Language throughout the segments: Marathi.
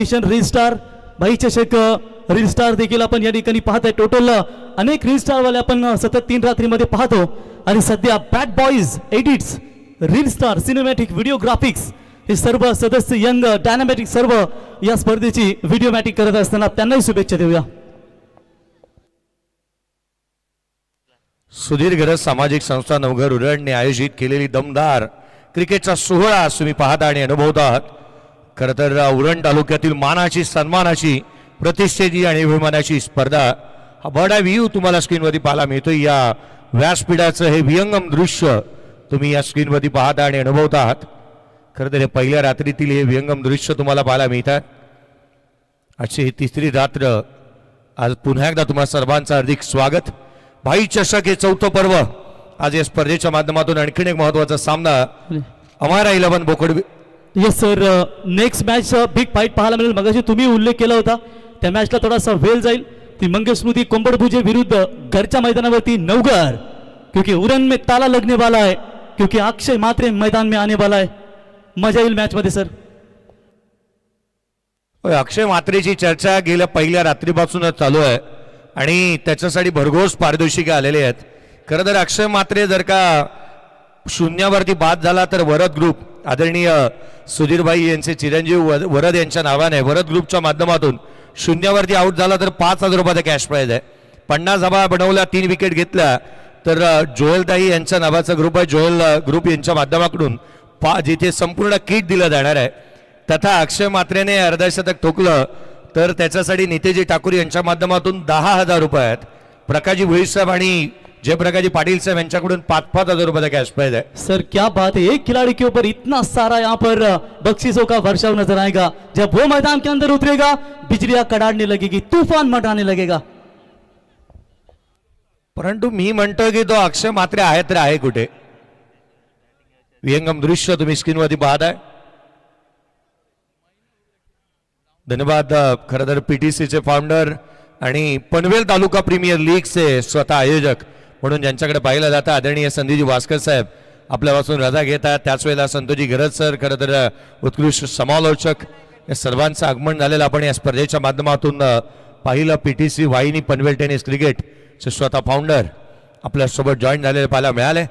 रील स्टार भाई चषक रील स्टार देखील आपण या ठिकाणी पाहताय. टोटल अनेक रील स्टार वाले आपण सतत 3 रात्रीमध्ये पाहतो आणि सध्या bad boys edits reel star cinematic video graphics हे सर्व सदस्य यंग डायनामॅटिक सर्व या स्पर्धेची व्हिडिओमॅटिक करत असताना त्यांनाही शुभेच्छा देऊया. सुधीर सामाजिक संस्था नवघर उरणने आयोजित केलेली दमदार क्रिकेटचा सोहळा तुम्ही पाहता आणि अनुभवतात. खरं तर उरण तालुक्यातील मानाची सन्मानाची प्रतिष्ठेची आणि अभिमानाची स्पर्धा हा बडा व्ह्यू तुम्हाला स्क्रीनवरती पाहायला मिळतो. या व्यासपीठाचं हे विहंगम दृश्य तुम्ही या स्क्रीनवरती पाहता आणि अनुभवतात. खरं तर हे पहिल्या रात्रीतील हे विहंगम दृश्य तुम्हाला पाहायला मिळतात. आजची ही तिसरी रात्र. आज पुन्हा एकदा तुम्हा सर्वांचं हार्दिक स्वागत. भाई चषक हे 4थं पर्व. आज या स्पर्धेच्या माध्यमातून आणखीन एक महत्वाचा सामना अमारा 11 बोकड. Yes sir, next match big fight पाहायला मिळेल. मगाशी तुम्ही उल्लेख केला होता त्या मॅचला थोडासा वेळ जाईल. ती मंगेश स्मृती कोंबडभुजे विरुद्ध घरच्या मैदानावरती नवघर, क्योंकि उरण में ताला लगने वाला है, क्योंकि अक्षय मात्रे मैदान में आने वाला है. मजा येईल मॅच मध्ये सर. अक्षय मात्रेची चर्चा गेल्या पहिल्या रात्रीपासूनच चालू आहे आणि त्याच्यासाठी भरघोस पारितोषिके आलेले आहेत. खरं तर अक्षय मात्रे जर का शून्यावरती बाद झाला तर वरद ग्रुप आदरणीय सुधीरभाई यांचे चिरंजीव वरद यांच्या नावाने वरद ग्रुपच्या माध्यमातून शून्यावरती आउट झाला तर 5,000 रुपयाचा कॅश प्राइज आहे. 50 धावा बनवल्या, 3 विकेट घेतल्या तर जोएलताई यांच्या नावाचा ग्रुप आहे. जोएल ग्रुप यांच्या माध्यमातून जिथे संपूर्ण किट दिलं जाणार आहे. तथा अक्षय मात्रेने अर्धशतक ठोकलं तर त्याच्यासाठी नितेजी ठाकूर यांच्या माध्यमातून 10,000 रुपये आहेत. प्रकाशजी भोईर साहेब आणि जयप्रकाशजी पाटिल साहब यांच्याकडून 5,000 रुपये का कैश प्राइज है. सर क्या बात है, एक खिलाड़ी के ऊपर इतना सारा यहाँ पर बख्शीशों का वर्षाव नजर आएगा. जब वो मैदान के अंदर उतरेगा बिजलियां कड़ाड़ने लगेगी, तूफान मचाने लगेगा. परंतु मी म्हणतो की तो अक्षय मात्रे आहे तर आहे कुठे. विहंगम दृश्य तुम्ही स्क्रीनवरती पाहताय. धन्यवाद खरं तर पीटीसीचे फाउंडर आणि पनवेल तालुका प्रीमियर लीगचे स्वतः आयोजक म्हणून ज्यांच्याकडे पाहिलं जातं आदरणीय संदीपजी भास्कर साहेब आपल्यापासून रजा घेतात. त्याच वेळेला संतोषजी गरज सर खरं तर उत्कृष्ट समालोचक या सर्वांचं आगमन झालेलं आपण या स्पर्धेच्या माध्यमातून पाहिलं. पीटीसी वाहिनी पनवेल टेनिस क्रिकेटचे स्वतः फाउंडर आपल्यासोबत जॉईन झालेले पाहायला मिळाले.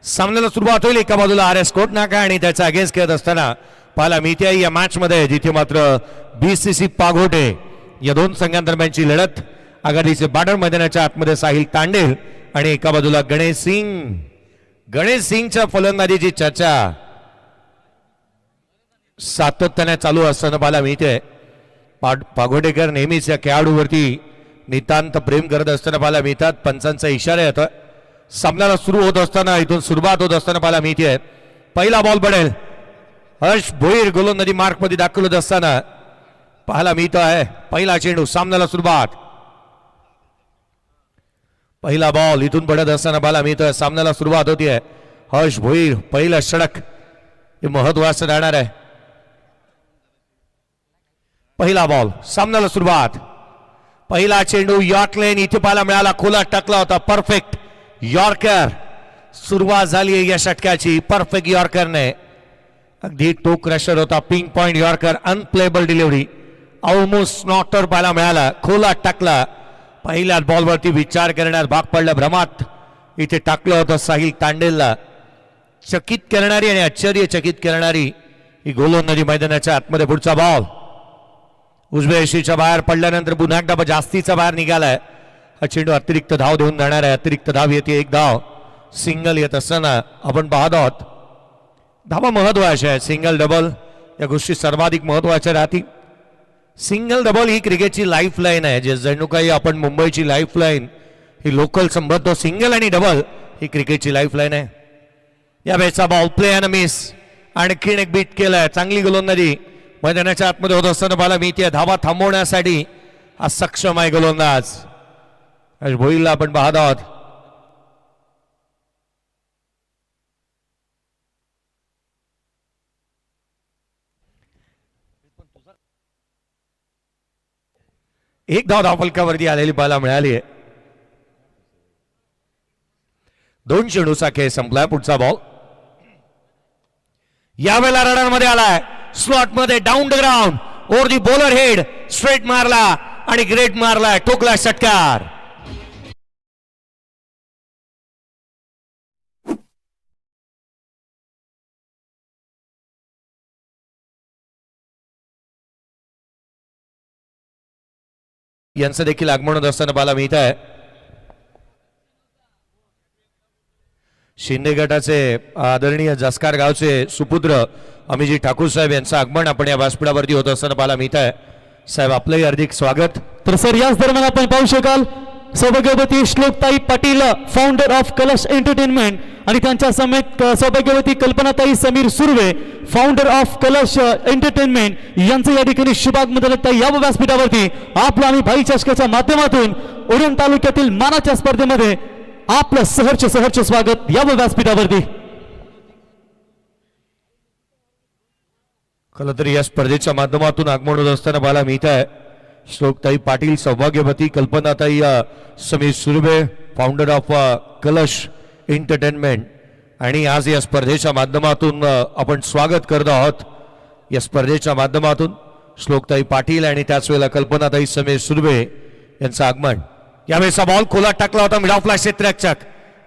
सामन्याला सुरुवात होईल. एका बाजूला RS कोट नाका आणि त्याचा अगेन्स्ट खेळत असताना पाहायला मिळते या मॅच मध्ये जिथे मात्र BCC पाघोटे या दोन संघांदरम्यानची लढत. आघाडीचे बार्डर मैदानाच्या आतमध्ये साहिल तांडेल आणि एका बाजूला गणेश सिंगच्या फलंदाजीची चर्चा सातत्याने चालू असताना पाहायला मिळते. पाघोटेकर नेहमीच या खेळाडूवरती नितांत प्रेम करत असताना पाहायला मिळतात. पंचांचा इशारा येतोय. सामन्याला सुरू होत असताना इथून सुरुवात होत असताना पाहायला मिळते. पहिला बॉल पडेल. हर्ष भोईर गोलंदाजी मार्क मध्ये दाखल होत असताना पाहायला मिळतो आहे. पहिला चेंडू, सामन्याला सुरुवात. पहिला बॉल इथून पडत असताना पाहायला मिळतोय. सामन्याला सुरुवात होतीये. हर्ष भोईर पहिला षटक हे महत्वाचं राहणार आहे. पहिला बॉल, सामन्याला सुरुवात. पहिला चेंडू यॉर्कलेन इथे पाहायला मिळाला. खोला टाकला होता. Perfect yorker. सुरुवात झाली आहे या षटकाची परफेक्ट यॉर्करने. अगदी टो क्रशर होता. Pinpoint yorker. Unplayable delivery. Almost नॉटर पाहायला मिळाला. खोला टाकला. पहिल्या बॉलवरती विचार करण्यास भाग पडला. भ्रमात इथे टाकलं होतं साहिल तांडेलला. चकित करणारी आणि आश्चर्यचकित करणारी ही गोलंदाजी मैदानाच्या आतमध्ये. पुढचा बॉल उजव्या यशीच्या बाहेर पडल्यानंतर पुन्हा एकदा जास्तीचा बाहेर निघालाय. हा चेंडू अतिरिक्त धाव देऊन जाणार आहे. अतिरिक्त धाव येते. 1 धाव. सिंगल येत असताना आपण पाहत आहोत. धावा महत्वाच्या आहे. सिंगल डबल या गोष्टी सर्वाधिक महत्वाच्या राहतील. सिंगल डबल ही क्रिकेटची लाईफ लाईन आहे. जे जणू काही आपण मुंबईची लाईफ लाईन ही लोकल संबंध. सिंगल आणि डबल ही क्रिकेटची लाईफ लाईन आहे. या बॅचचा बॉल प्ले अँड मिस. आणखीन एक बीट केलाय. चांगली गोलंदाजी मैदानाच्या आतमध्ये होत असताना पाहायला मिळते. धावा थांबवण्यासाठी हा सक्षम आहे गोलंदाज. भोईरला आपण पाहत आहोत. एक धाव धावफलकावरती आलेली पाहायला मिळाली आहे. 2 चेंडूचा खेळ संपलाय. पुढचा बॉल यावेळेला रडारमध्ये आलाय. स्लॉट मध्ये down the ground or the bowler head straight मारला आणि ग्रेट मारला, ठोकला षटकार. यांचं देखील आगमन होत असताना पाहायला मिळत आहे. शिंदे गटाचे आदरणीय जसकार गावचे सुपुत्र अमिजी ठाकूर साहेब यांचं आगमन आपण या व्यासपीठावरती होत असताना पाहायला मिळत आहे. साहेब आपलंही हार्दिक स्वागत. तर सर याच दरम्यान आपण पाहू शकाल सौभाग्यवती श्लोकताई Patil founder of Kalash entertainment आणि त्यांच्या समेत सौभाग्यवती कल्पनाताई Sameer Surve founder of Kalash entertainment यांचं या ठिकाणी शुभागमन या व्यासपीठावरती आपलं आम्ही भाई चषकाच्या माध्यमातून उरण तालुक्यातील मानाच्या स्पर्धेमध्ये आपलं सहर्ष स्वागत या व्यासपीठावरती. खरं तर या स्पर्धेच्या माध्यमातून आगमन होत असताना पाहायला मिळत आहे. श्लोकताई पाटील, सौभाग्यवती कल्पनाताई Sameer Surve founder of Kalash entertainment आणि आज या स्पर्धेच्या माध्यमातून आपण स्वागत करत आहोत. या स्पर्धेच्या माध्यमातून श्लोकताई पाटील आणि त्याच वेळेला कल्पनाताई समीर सुर्वे यांचं आगमन. यावेळेचा बॉल खोलात टाकला होता मिड ऑफला क्षेत्ररक्षक,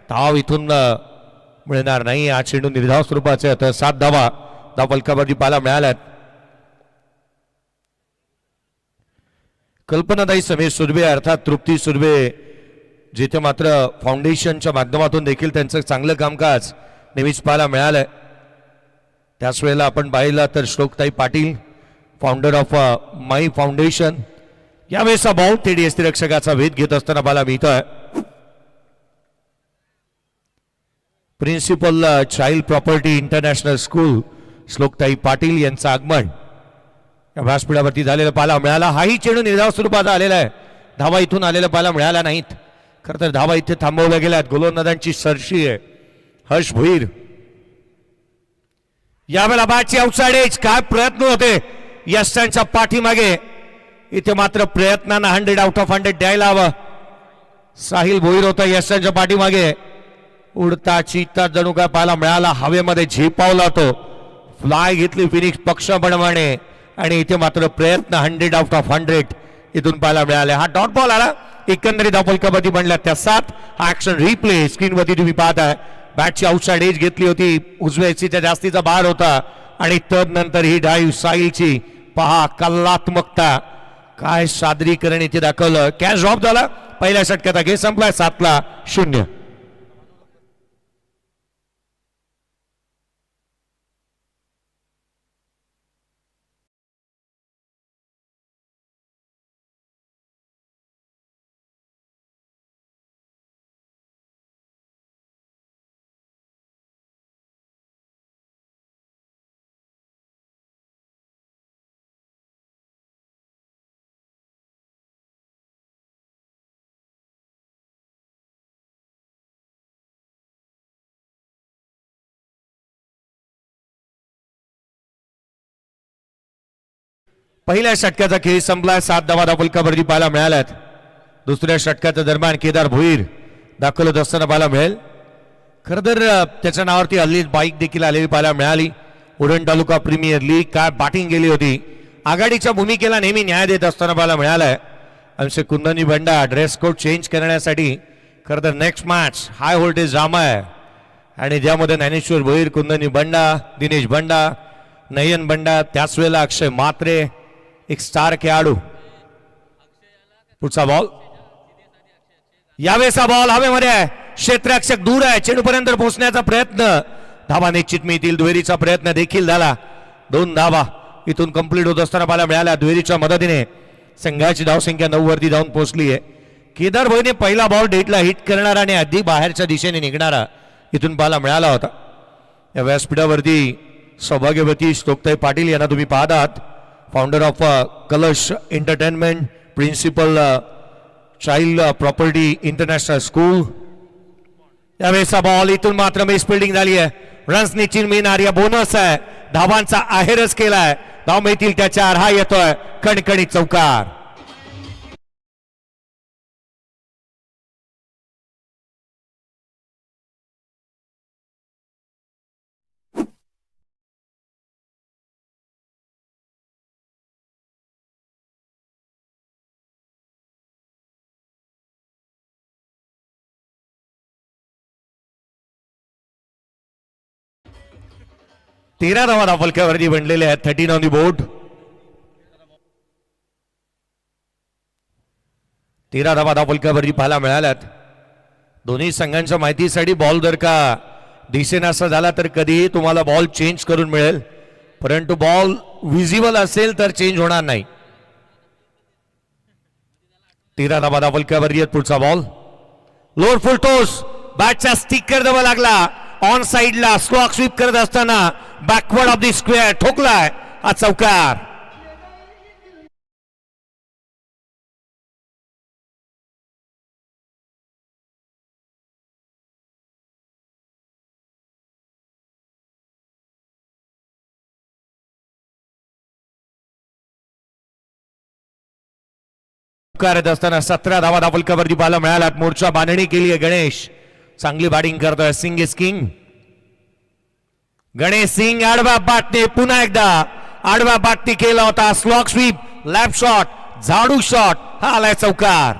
धाव इथून मिळणार नाही. हा चेंडू निर्धाव स्वरूपाचे आता 7 धावा धाव फलकावरती पाहायला मिळाल्यात. कल्पनाताई समीर सुर्वे अर्थात तृप्ती सुर्वे जिथे मात्र फाउंडेशनच्या माध्यमातून देखील त्यांचं चांगलं कामकाज नेहमीच पाहायला मिळालंय. त्याच वेळेला आपण पाहिलं तर श्लोकताई पाटील फाउंडर ऑफ माई फाउंडेशन. यावेळेचा बॉल थेट यष्टिरक्षकाचा वेध घेत असताना पाहायला मिळतोय. Principal child property international school श्लोकताई पाटील यांचं आगमन या व्यासपीठावरती झालेलं पाहायला मिळाला. हाही चेंडू निर्धाव स्वरूपाचा आलेला आहे, धावा इथून आलेला पाहायला मिळाला नाहीत. खरं तर धावा इथे थांबवल्या गेल्यात. गोलंदाजांची सरशी आहे हर्ष भोईर. यावेळेला बॅटची आउटसाइड एज, काय प्रयत्न होते यशांच्या पाठीमागे. इथे मात्र प्रयत्नांना 100 आउट ऑफ 100 द्यायला हवं. साहिल भोईर होता यशांच्या पाठीमागे. उडता चित्ता जणू काय पाहायला मिळाला, हवेमध्ये झेपावला तो, फ्लाय घेतली फिनिक्स पक्षाप्रमाणे आणि इथे मात्र प्रयत्न 100 आउट ऑफ 100 इथून पाहायला मिळाले. हा डॉट बॉल आला. एकंदरीत धावफलकावरती बनल्या त्या 7. हा ऍक्शन रिप्ले स्क्रीनवरती तुम्ही पाहताय. बॅटची आउटसाइड एज घेतली होती, उजव्या एसीच्या जास्तीचा बार होता आणि तदनंतर ही ड्राईव्ह साहिलची पहा कलात्मकता, काय सादरीकरण इथे दाखवलं. कॅच ड्रॉप झाला पहिल्या षटकाचा. गेम संपलाय 7-0. पहिल्या षटकाचा खेळ संपलाय. 7 धावा धावफलकावरती पाहायला मिळाल्यात. दुसऱ्या षटकाच्या दरम्यान केदार भोईर दाखल होत असताना पाहायला मिळेल. खरं तर त्याच्या नावावरती हल्ली बाईक देखील आलेली पाहायला मिळाली. उरण तालुका प्रीमियर लीग काय बॅटिंग गेली होती. आघाडीच्या भूमिकेला नेहमी न्याय देत असताना पाहायला मिळालाय. आमचे कुंदनी बंडा ड्रेस कोड चेंज करण्यासाठी खरं तर next match high voltage drama आहे आणि ज्यामध्ये ज्ञानेश्वर भोईर, कुंदनी बंडा, दिनेश बंडा, नयन बंडा, त्याच वेळेला अक्षय मात्रे एक स्टार खेळाडू. पुढचा बॉल, यावेळेचा बॉल हवेमध्ये आहे, क्षेत्ररक्षक दूर आहे, चेंडूपर्यंत पोहोचण्याचा प्रयत्न, धावा निश्चित मिळतील. दुहेरीचा प्रयत्न देखील झाला. 2 धावा इथून कंप्लीट होत असताना पाहायला मिळाल्या. दुहेरीच्या मदतीने संघाची धावसंख्या 9 वरती जाऊन पोहोचली आहे. केदार भोईने पहिला बॉल डेटला हिट करणारा आणि अगदी बाहेरच्या दिशेने निघणारा इथून पाहायला मिळाला होता. या व्यासपीठावरती सौभाग्यवती श्लोकताई पाटील यांना तुम्ही पाहत आहात. Founder of Kalash entertainment, principal child property international school. यावेळेचा बॉल इथून मात्र मिस फिल्डिंग झाली आहे. रन्स निश्चित मिळणार, या बोनस आहे, धावांचा आहेरच केलाय. धाव मिळतील त्याच्यावर, हा येतोय कणकणी चौकार. 13 धावा धावफलकावरती बनलेले आहेत. 13 ऑन दी बोर्ड. 13 धावा धावफलकावरती पाहायला मिळाल्यात. दोन्ही संघांच्या माहितीसाठी बॉल जर का दिसेनासा झाला तर कधीही तुम्हाला बॉल चेंज करून मिळेल, परंतु बॉल विजिबल असेल तर चेंज होणार नाही. 13 धावा धावफलकावरती पुढचा बॉल. लोअर फुल टोस बॅटचा स्टिकर जवळ लागला. ऑन साइडला स्लॉक स्वीप करत असताना बॅकवर्ड ऑफ द स्क्वेअर ठोकलाय हा चौकार. करत असताना 17 धावा धावफलकावरती पाहायला मिळाला. मोर्चा बांधणी केली आहे गणेश. चांगली बॅटिंग करतोय. Singh is king. गणेश सिंग आडव्या बॅटने पुन्हा एकदा आडव्या बॅटने केला होता स्लॉक स्वीप. लॅप शॉट झाडू शॉट हा आलाय चौकार.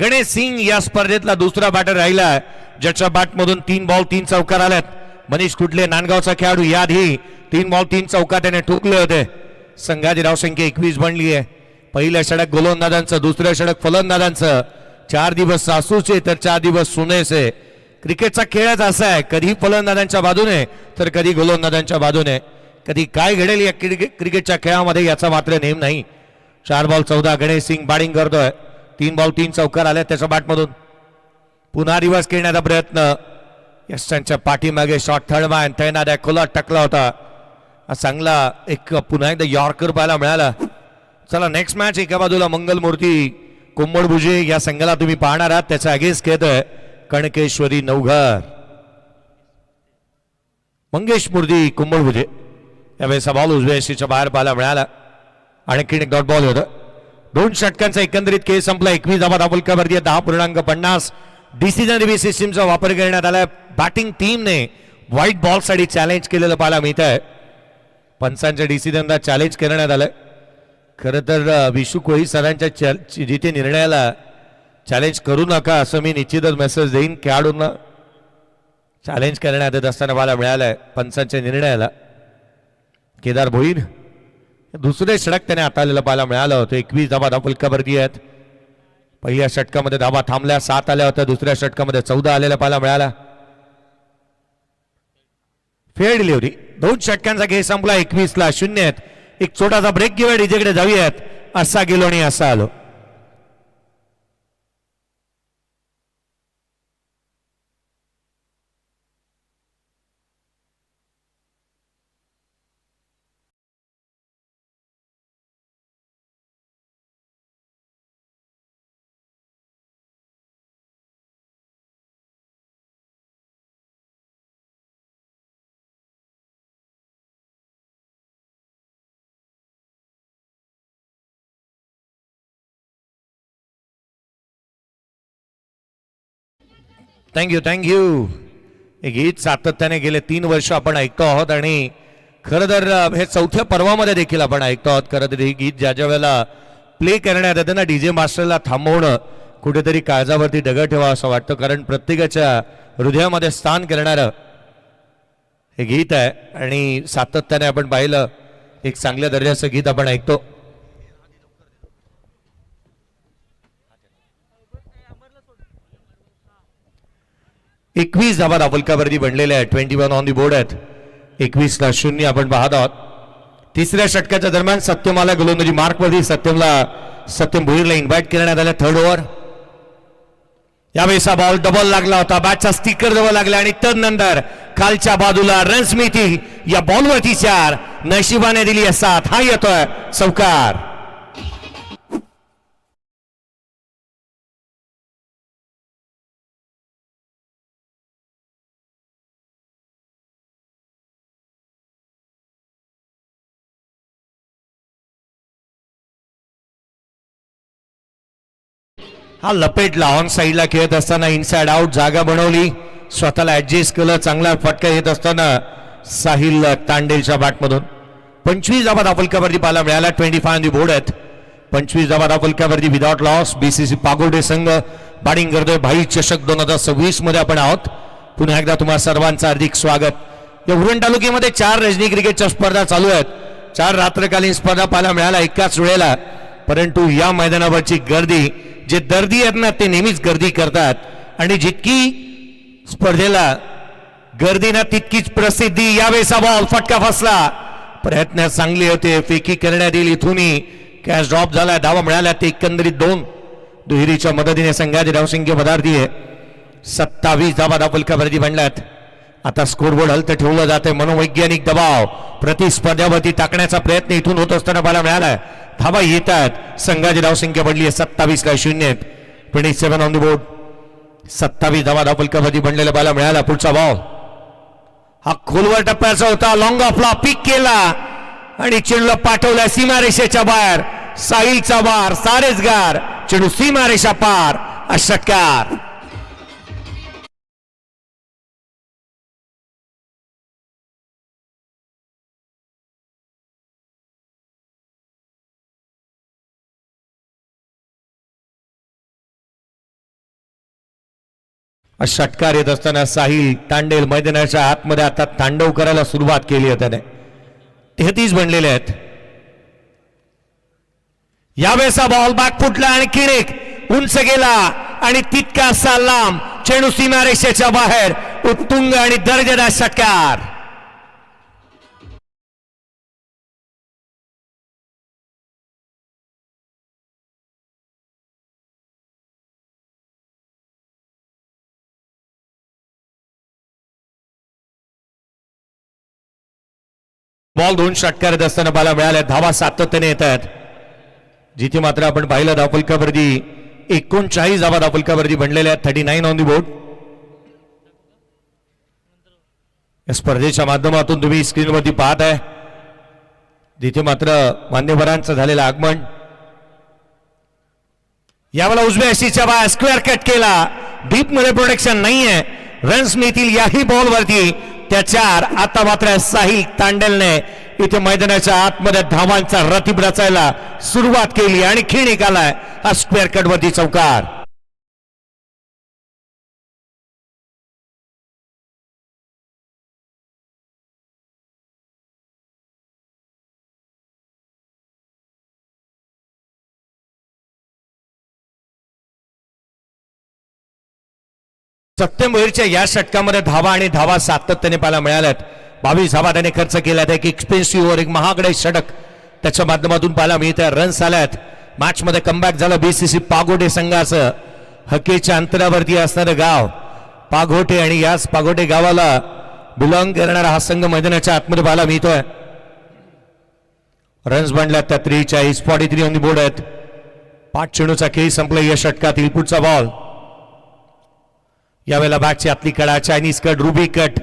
गणेश सिंग या स्पर्धेतला दुसरा बॅटर राहिला ज्याच्या बॅटमधून 3 बॉल 3 चौकार आल्यात. मनीष कुठले नांदगावचा खेळाडू याआधी 3 बॉल 3 चौकार त्याने ठोकले होते. संघाची धावसंख्या 21 बनली आहे. पहिलं षटक गोलंदाजांचं, दुसरं षटक फलंदाजांचं. 4 दिवस सासूचे तर 4 दिवस सुनेचे. क्रिकेटचा खेळच असा आहे, कधी फलंदाजांच्या बाजूने तर कधी गोलंदाजांच्या बाजूने. कधी काय घडेल या क्रिकेटच्या खेळामध्ये याचा मात्र नेम नाही. 4 बॉल 14 गणेश सिंग बॅटिंग करतोय. 3 बॉल 3 चौकार आले त्याच्या बॅटमधून. पुन्हा रिव्हर्स खेळण्याचा प्रयत्न. यशांच्या पाठीमागे शॉट थर्डमॅन तैनात खोला टाकला होता. चांगला एक पुन्हा एकदा यॉर्कर पाहायला मिळाला. चला नेक्स्ट मॅच. एका बाजूला मंगलमूर्ती कुंभडभुजे या संघाला तुम्ही पाहणार आहात. त्याचा अगेन्स्ट खेळतोय कणकेश्वरी नवघर. मंगेश मूर्ती कुंभडभुजे यावेळेस बॉल उजव्या यशीच्या बाहेर पाहायला मिळाला. आणखी एक डॉट बॉल होता. 2 षटकांचा एकंदरीत खेळ संपला. 21 धावा धावफलकावरती 10.50. डिसिजन रिव्ह्यू सिस्टीमचा वापर करण्यात आला. बॅटिंग टीमने व्हाईट बॉल साठी चॅलेंज केलेलं पाहायला मिळत आहे. पंचांच्या डिसिजनला चॅलेंज करण्यात आलंय. खरं तर विशू कोहली सरांच्या जिथे निर्णयाला चॅलेंज करू नका असं मी निश्चितच मेसेज देईन. खेळाडूंना चॅलेंज करण्यात येत असताना पाहायला मिळालंय पंचांच्या निर्णयाला. केदार भोईर दुसरे षटक त्याने हाताळलेलं पाहायला मिळालं होतं. 21 धावा धावफलकावरती आहेत. पहिल्या षटकामध्ये धावा थांबल्या 7 आल्या होत्या. दुसऱ्या षटकामध्ये 14 आलेल्या पाहायला मिळाला. Fair delivery. 2 षटकांचा खेळ संपला. 21ला 0. एक छोटासा ब्रेक घेऊया. डीजेकडे जाऊयात. असा गेलो आणि असा आलो. थँक्यू. हे गीत सातत्याने गेले 3 वर्ष आपण ऐकतो आहोत आणि खरं तर हे 4थ्या पर्वामध्ये देखील आपण ऐकतो आहोत. खरं तर हे गीत ज्या ज्या वेळेला प्ले करण्यात येतं ना डीजे मास्टरला थांबवणं कुठेतरी काळजावरती दगड ठेवा असं वाटतं. कारण प्रत्येकाच्या हृदयामध्ये स्थान करणारं हे गीत आहे आणि सातत्याने आपण पाहिलं एक चांगल्या दर्जाचं गीत आपण ऐकतो. एकवीस धावा धावफलकावरती बनलेले आहेत. 21 ऑन दी बोर्ड आहेत. 21ला 0 आपण पाहत आहोत. तिसऱ्या षटकाच्या दरम्यान सत्यमला गोलंदाजी मार्कवरती सत्यम भोईरला इन्व्हाइट करण्यात आलं. 3rd over. यावेळेस बॉल डबल लागला होता. बॅटचा स्टिकर जवळ लागला आणि तदनंतर खालच्या बाजूला रन्स मिळतील. या बॉलवरती 4 नशिबाने दिली 7. हा येतोय चौकार. हा लपेटला ऑन साइडला खेळत असताना इनसाइड आउट जागा बनवली. स्वतःला ऍडजस्ट केलं. चांगला फटका येत असताना साहिल तांडेलच्या बॅटमधून 25 धावा धावफलकावरती पाहायला मिळाला. 25 ऑन दी बोर्ड आहेत. 25 धावा धावफलकावरती विदाउट लॉस. बीसीसी पागोडे संघ बॅटिंग करतोय. भाई चषक 2026 मध्ये आपण आहोत. पुन्हा एकदा तुम्हा सर्वांचं हार्दिक स्वागत. या उरण तालुक्यामध्ये 4 रजनी क्रिकेटच्या स्पर्धा चालू आहेत. 4 रात्रकालीन स्पर्धा पाहायला मिळाला एकाच वेळेला. परंतु या मैदानावरची गर्दी, जे दर्दी आहेत ना ते नेहमीच गर्दी करतात आणि जितकी स्पर्धेला गर्दी ना तितकीच प्रसिद्धी. यावेळेचा बॉल फटका फसला. प्रयत्न चांगले होते. फेकी करण्यात येईल. इथूनही कॅच ड्रॉप झाला. धावा मिळाल्या ते एकंदरीत 2. दुहेरीच्या मदतीने संघाची धावसंख्या वधारती आहे. 27 धावा धावफलकावरती बनल्यात. आता स्कोरबोर्ड हलतं ठेवलं जाते. मनोवैज्ञानिक दबाव प्रतिस्पर्ध्यावरती टाकण्याचा प्रयत्न इथून होत असताना पाहायला मिळालाय. धावा येत आहेत. संघाची धावसंख्या बनली आहे 27-0. 27 ऑन द बोर्ड. 27 धावा धावफलकावरती बनलेला पाहायला मिळाला. पुढचा बॉल हा खोलवर टप्प्याचा होता. लॉंग ऑफला पिक केला आणि चेंडूला पाठवला सीमारेषेच्या बाहेर. साहिलचा बार सारेसगार. चेंडू सीमारेषा पार. षटकार. षटकार येत असताना साहिल तांडेल मैदानाच्या आतमध्ये आता तांडव करायला सुरुवात केली आहे त्याने. 33 बनलेले आहेत. यावेळेचा बॉल बॅक फुटला आणि किणेक उंच गेला आणि तितकासा लांब. चेंडू सीमारेषेच्या बाहेर. उत्तुंग आणि दर्जेदार षटकार. बॉल 2 षटकार येत असताना पाहायला मिळाल्या. धावा सातत्याने येत आहेत. जिथे मात्र आपण पाहिलं धावफलकावरती 39 धावा धावफलकावरती बनलेल्या आहेत. 39 ऑन दी बोर्ड. या स्पर्धेच्या माध्यमातून तुम्ही स्क्रीनवरती पाहत आहे जिथे मात्र मान्यवरांचं झालेलं आगमन. यावेळेला उजव्या हस्तीच्या बाहेर स्क्वेअर कट केला. डीप मध्ये प्रोटेक्शन नाहीये. रन्स मिळतील याही बॉलवरती. त्याच्यावर आता मात्र साहिल तांडेलने इथे मैदानाच्या आतमध्ये धावांचा रतीब रचायला सुरुवात केली आणि खेळ निकालाय हा स्क्वेअर कट वरती चौकार. सप्टेंबरच्या या षटकामध्ये धावा आणि धावा सातत्याने पाहायला मिळाल्यात. 22 धावा त्याने खर्च केल्यात. एक एक्सपेन्सिव्ह ओव्हर, एक महागडे षटक त्याच्या माध्यमातून पाहायला मिळते. रन्स आल्यात. मॅच मध्ये कमबॅक झालं बीसीसी पागोटे संघाचं. हकेच्या अंतरावरती असणारं गाव पागोटे आणि याच पागोटे गावाला बिलॉंग करणारा हा संघ मैदानाच्या आतमध्ये पाहायला मिळतोय. रन्स बनल्यात त्या 43. 43 ऑन दी बोर्ड आहेत. 5 चेंडूचा खेळ संपला या षटकातील. पुढचा बॉल. यावेळेला बॅटची आतली कडा Chinese cut, ruby cut,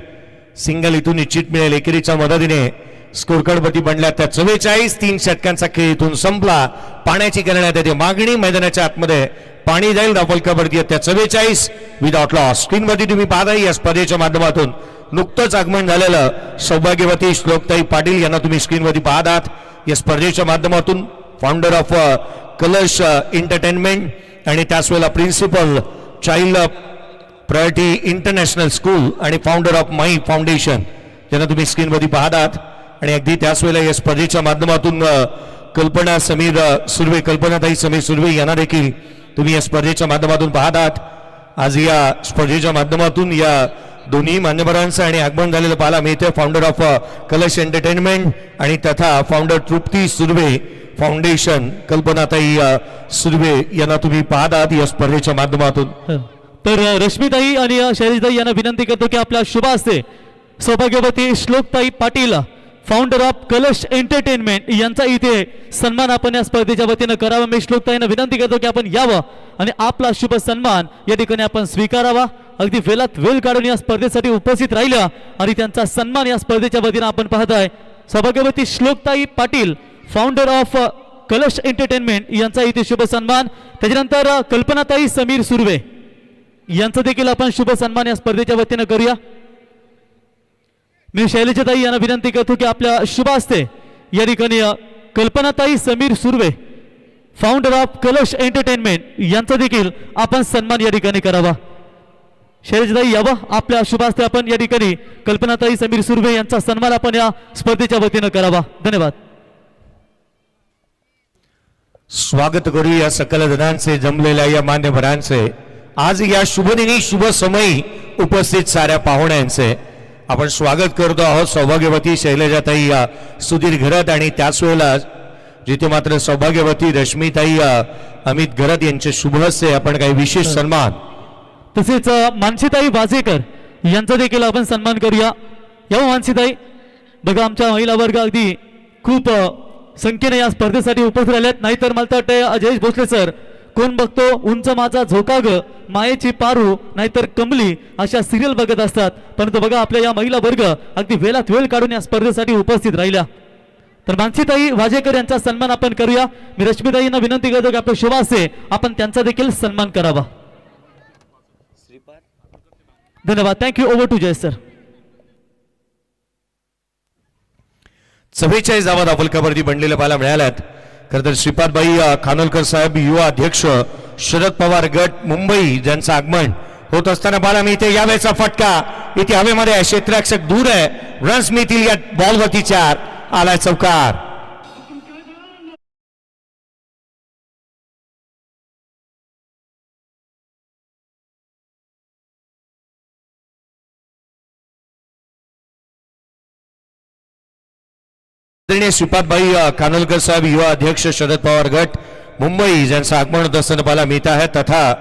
single इथून निश्चित मिळेल. एकेरीच्या मदतीने स्कोर कार्डवरती बनल्या त्या 44. 3 षटकांचा खेळ इथून संपला. पाण्याची करण्यात येते मागणी. मैदानाच्या आतमध्ये पाणी जाईल. धावफलकावरती त्या 44 विदाउट लॉस. स्क्रीनवरती तुम्ही पाहता या स्पर्धेच्या माध्यमातून नुकतंच आगमन झालेलं सौभाग्यवती श्लोकताई पाटील यांना तुम्ही स्क्रीनवरती पाहतात. या स्पर्धेच्या माध्यमातून फाउंडर ऑफ कलश एंटरटेनमेंट आणि त्याच वेळेला principal child priority international school आणि फाउंडर ऑफ माई फाउंडेशन यांना तुम्ही स्क्रीनवरती पाहतात. आणि अगदी त्याच वेळेला या स्पर्धेच्या माध्यमातून कल्पना समीर सुर्वे, कल्पनाताई समीर सुर्वे यांना देखील तुम्ही या स्पर्धेच्या माध्यमातून पाहतात. आज या स्पर्धेच्या माध्यमातून या दोन्ही मान्यवरांचं आणि आगमन झालेलं पाहायला मिळते. फाउंडर ऑफ कलश एंटरटेनमेंट आणि तथा फाउंडर तृप्ती सुर्वे फाउंडेशन कल्पनाताई सुर्वे यांना तुम्ही पाहतात या स्पर्धेच्या माध्यमातून. तर रश्मीताई आणि शैलेशताई यांना विनंती करतो की आपल्या शुभ हस्ते सौभाग्यवती श्लोकताई Patil founder of Kalash entertainment यांचा इथे सन्मान आपण या स्पर्धेच्या वतीनं करावा. मी श्लोकताईंना विनंती करतो की आपण यावं आणि आपला शुभ सन्मान या ठिकाणी आपण स्वीकारावा. अगदी वेळात वेळ काढून या स्पर्धेसाठी उपस्थित राहिल्या आणि त्यांचा सन्मान या स्पर्धेच्या वतीनं आपण पाहताय. सौभाग्यवती श्लोकताई Patil founder of Kalash entertainment यांचा इथे शुभ सन्मान. त्याच्यानंतर कल्पनाताई समीर सुर्वे यांचा देखील आपण शुभ सन्मान या स्पर्धेच्या वतीनं करूया. मी शैलजाताई यांना विनंती करतो की आपल्या शुभ हस्ते या ठिकाणी कल्पनाताई Sameer Surve founder of Kalash entertainment यांचा देखील आपण सन्मान या ठिकाणी करावा. शैलजाताई यावं, आपल्या शुभ हस्ते आपण या ठिकाणी कल्पनाताई समीर सुर्वे यांचा सन्मान आपण या स्पर्धेच्या वतीनं करावा. धन्यवाद. स्वागत करू या सकल जणांचे, जमलेल्या या मान्यवरांचे, आज या शुभदिनी शुभ समयी उपस्थित साऱ्या पाहुण्यांचे आपण स्वागत करतो आहोत. सौभाग्यवती शैलजाताई सुधीर घरत आणि त्याच वेळेला जिथे मात्र सौभाग्यवती रश्मीताई अमित घरत यांचे शुभ हस्ते आपण काही विशेष सन्मान, तसेच मानसीताई वाजेकर यांचा देखील आपण सन्मान करूया. या मानसीताई, बघा आमच्या महिला वर्ग अगदी खूप संख्येने या स्पर्धेसाठी उपस्थित राहिल्यात. नाहीतर मला तर वाटतं जयेश भोसले सर, कोण बघतो उंच माझा झोका ग, मायेची पारू, नाहीतर कमली अशा सिरियल बघत असतात. परंतु बघा आपल्या या महिला वर्ग अगदी वेळात वेळ काढून या स्पर्धेसाठी उपस्थित राहिल्या. तर मानसीताई वाजेकर यांचा सन्मान आपण करूया. मी रश्मीताईंना विनंती करतो की आपल्या शुभ हस्ते आपण त्यांचा देखील सन्मान करावा. धन्यवाद. Thank you. Over to Jayesh sir. 44 धावा धावफलकावरती बनलेल्या पाहायला मिळाल्यात. खरं तर श्रीपादबाई खानोलकर साहेब युवा अध्यक्ष शरद पवार गट मुंबई ज्यांचं आगमन होत असताना पाहायला मिळते. यावेळेचा फटका इथे हवेमध्ये आहे, क्षेत्ररक्षक दूर आहे, रन्स मिळतील या बॉलवरती 4, आलाय चौकार. श्रीपादबाई खानोलकर साहेब युवा अध्यक्ष शरद पवार गट मुंबई ज्यांचं आगमन होत असताना पाहायला मिळत आहे. तथा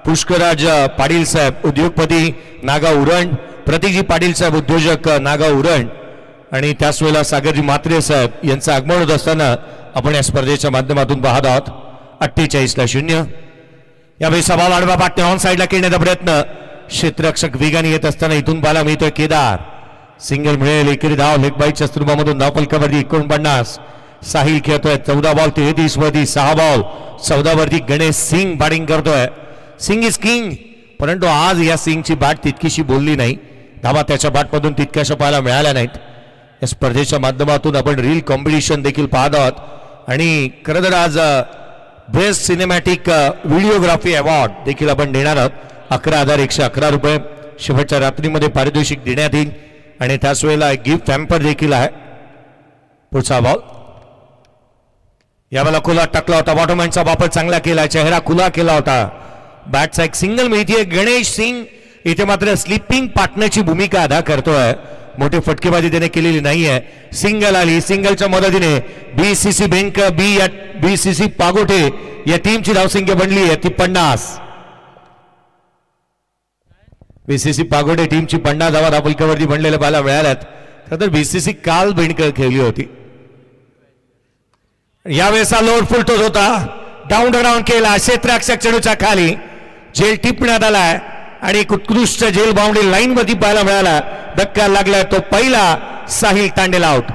पुष्कराज पाटील साहेब उद्योगपती नागाव उरण, प्रतीकजी पाटील साहेब उद्योजक नागाव उरण आणि त्याच वेळेला सागरजी म्हात्रे साहेब यांचं आगमन होत असताना आपण या स्पर्धेच्या माध्यमातून पाहत आहोत. 48-0 यावेळी सभा वाढवा पाटणे ऑन साईडला खेळण्याचा प्रयत्न, क्षेत्ररक्षक वेगाने येत असताना इथून पाहायला मिळतोय केदार. सिंगल मिळेल, एकेरी धाव लेगबाईच्या स्तंभामधून धावफलकावरती 49. साहिल खेळतोय 14 बॉल 33 वरती 6 बॉल 14 वरती. गणेश सिंग बॅटिंग करतोय. सिंग इज किंग, परंतु आज या सिंगची बॅट तितकीशी बोलली नाही. धावा त्याच्या बॅटमधून तितक्याशा पाहायला मिळाल्या नाहीत. या स्पर्धेच्या माध्यमातून आपण रील कॉम्पिटिशन देखील पाहत आहोत आणि खरं तर आज बेस्ट सिनेमॅटिक व्हिडिओग्राफी अवॉर्ड देखील आपण देणार आहोत. 11,111 रुपये शेवटच्या रात्रीमध्ये पारितोषिक देण्यात येईल आणि त्याच वेळेला गिफ्ट हॅम्पर देखील आहे. पुढचा बॉल यावेळेला खुला टाकला होता. बॉटमॅनचा वापर चांगला केला, चेहरा खुला केला होता. बॅटचा एक सिंगल मिळतीये. गणेश सिंग इथे मात्र स्लिपिंग पार्टनरची भूमिका अदा करतोय. मोठी फटकेबाजी त्याने केलेली नाहीये. सिंगल आली. सिंगलच्या मदतीने बीसीसी बँक बीसीसी पागोटे या टीमची धावसंख्या बनली आहे ती 50. बीसीसी पागोटे टीमची 50 धावा धावफलकावरती बनलेल्या पाहायला मिळाल्यात. खरं तर बीसीसी काल बेंडकर खेळली होती. यावेळेचा लोड फुलटोच होता. डाऊन द ग्राउंड केला, क्षेत्ररक्षक चेंडूच्या खाली झेल टिपण्यात आलाय आणि एक उत्कृष्ट झेल बाउंड्री लाईन मध्ये पाहायला मिळाला. धक्का लागलाय तो पहिला. साहिल तांडेल आउट.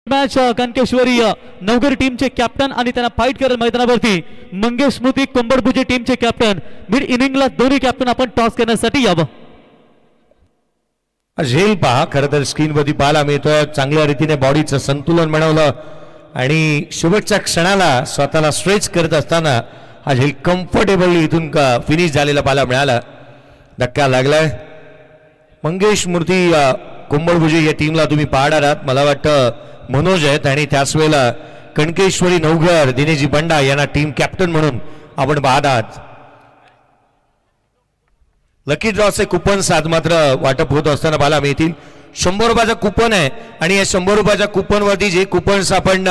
मॅच कनकेश्वरी नवघर टीमचे कॅप्टन आणि त्यांना फाईट करत मैदानावरती मंगेश स्मृती कोंबडपुजे टीमचे कॅप्टन. मिड इनिंगला दोन्ही कॅप्टन आपण टॉस करण्यासाठी यावं. झेल पहा, खरं तर स्क्रीनवरती पाहायला मिळतोय. चांगल्या रीतीने बॉडीचं संतुलन मिळवलं आणि शेवटच्या क्षणाला स्वतःला स्ट्रेच करत असताना हा झेल कम्फर्टेबली इथून फिनिश झालेला पाहायला मिळाला. धक्का लागलाय. मंगेश मूर्ती कोंबडभुजे या टीमला तुम्ही पाहणार आहात. मला वाटतं मनोज आहेत आणि त्याच वेळेला कणकेश्वरी नवघर दिनेशजी बंडा यांना टीम कॅप्टन म्हणून आपण पाहत आहात. लकी ड्रॉचे कुपन्स आज मात्र वाटप होत असताना पाहायला मिळतील. 100 रुपयाचा कुपन आहे आणि या 100 रुपयाच्या कुपनवरती जे कुपन्स आपण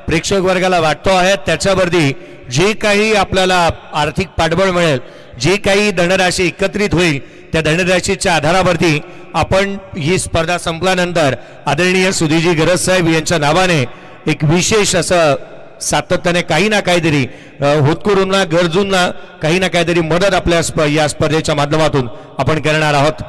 प्रेक्षक वर्गाला वाटतो आहे त्याच्यावरती जे काही आपल्याला आर्थिक पाठबळ मिळेल, जे काही धनराशी एकत्रित होईल त्या धनराशीच्या आधारावरती आपण ही स्पर्धा संपल्यानंतर आदरणीय सुधीजी गरज साहेब यांच्या नावाने एक विशेष असं सातत्याने काही ना काहीतरी होतकरूंना गरजूंना काही ना काहीतरी मदत आपल्या या स्पर्धेच्या माध्यमातून आपण करणार आहोत.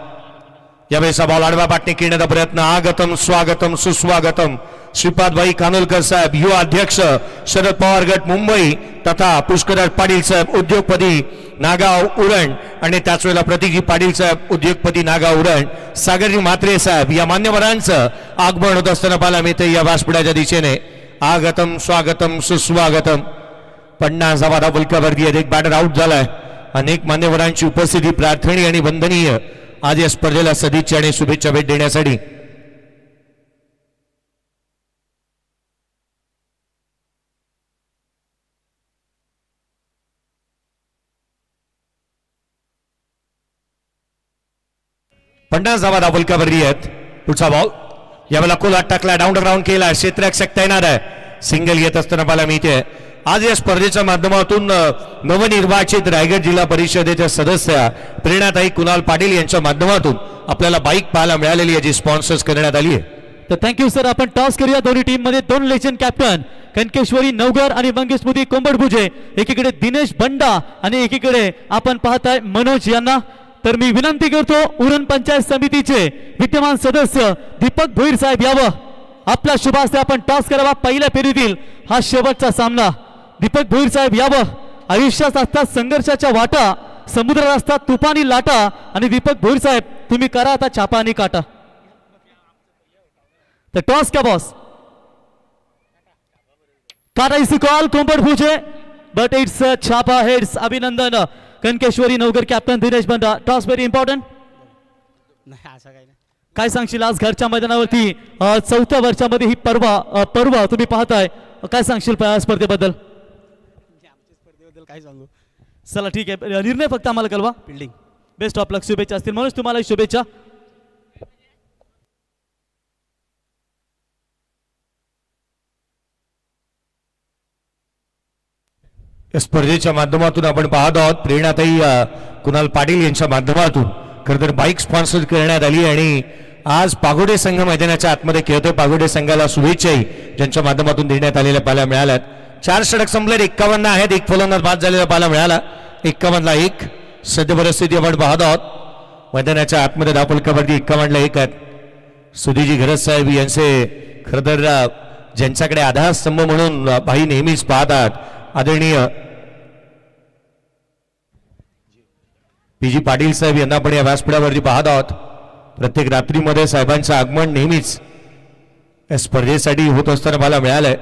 यावेळेस बॉल आडवा पाटणी खेळण्याचा प्रयत्न. आगतम स्वागतम सुस्वागतम. श्रीपादभाई कानोलकर साहेब युवा अध्यक्ष शरद पवार गट मुंबई तथा पुष्कराज पाटील साहेब उद्योगपती नागाव उरण आणि त्याच वेळेला प्रतीकजी पाटील साहेब उद्योगपती नागाव उरण, सागरजी म्हात्रे साहेब या मान्यवरांचं आगमन होत असताना पाहायला मिळते या व्यासपीठाच्या दिशेने. आगतम स्वागतम सुस्वागतम. 50 धावफलकावरती एक बॅटर आउट झालाय. अनेक मान्यवरांची उपस्थिती प्रार्थनीय आणि वंदनीय आज या स्पर्धेला सदिच्छा आणि शुभेच्छा भेट देण्यासाठी. धावफलकावरती आहेत. पुढचा बॉल यावेळेला कोलाट टाकला, डाऊन ग्राउंड केला, क्षेत्ररक्षक तैनात आहे. सिंगल येत असताना पाहायला मिळते. आज या स्पर्धेच्या माध्यमातून नवनिर्वाचित रायगड जिल्हा परिषदेच्या सदस्य प्रेरणाताई कुणाल पाटील यांच्या माध्यमातून आपल्याला बाईक पाहायला मिळालेली आहे जी स्पॉन्सर्स करण्यात आली आहे. तर थँक्यू सर. आपण टॉस करूया. दोन्ही टीम मध्ये 2 लेजंड कॅप्टन कनकेश्वरी नवगर आणि मंगेशमुदी कोंबडभुजे, एकीकडे दिनेश बंडा आणि एकीकडे आपण पाहताय मनोज यांना. तर मी विनंती करतो उरण पंचायत समितीचे विद्यमान सदस्य दीपक भोईर साहेब यावं. आपला शुभास्ते आपण टॉस करावा. पहिल्या फेरीतील हा शेवटचा सामना. दीपक भोईर साहेब यावं. आयुष्यात असतात संघर्षाच्या वाटा, समुद्रात असतात तुफानी लाटा आणि दीपक भोईर साहेब तुम्ही करा आता छापा आणि काटा. तर टॉस का बॉस काटा इसी कॉल कोंबडभुजे बट इट्स छापा हेड्स. अभिनंदन Kanakeshwari Navgar captain Dinesh Banda. Toss very important. नाही असं काही नाही. काय सांगशील आज घरच्या मैदानावरती 4थ्या वर्षामध्ये ही पर्व तुम्ही पाहताय, काय सांगशील स्पर्धेबद्दल? आमच्या स्पर्धेबद्दल काय सांगू. चला ठीक आहे, निर्णय फक्त आम्हाला कळवा. फिल्डिंग बेस्ट ऑफ लक. शुभेच्छा असतील म्हणून तुम्हाला शुभेच्छा. या स्पर्धेच्या माध्यमातून आपण पाहत आहोत प्रेरणाताई कुणाल पाटील यांच्या माध्यमातून खरं तर बाईक स्पॉन्सर करण्यात आली आणि आज पागोडे संघ मैदानाच्या आतमध्ये खेळतोय. पागोडे संघाला शुभेच्छाही ज्यांच्या माध्यमातून देण्यात आलेल्या पाहायला मिळाल्यात. 4 षटक संपले, 51 आहेत. एक फलंदाज बाद झालेला पाहायला मिळाला. 51ला 1 सध्या परिस्थिती आपण पाहत आहोत. मैदानाच्या आतमध्ये धावफलकावरती 51ला 1 आहेत. सुधीजी घरत साहेब यांचे खरं तर ज्यांच्याकडे आधारस्तंभ म्हणून भाई नेहमीच पाहतात आदरणीय पीजी पाटील साहेब यांना पण या व्यासपीठावरती पाहत आहोत. प्रत्येक रात्रीमध्ये साहेबांचं आगमन नेहमीच या स्पर्धेसाठी होत असताना मला मिळालंय.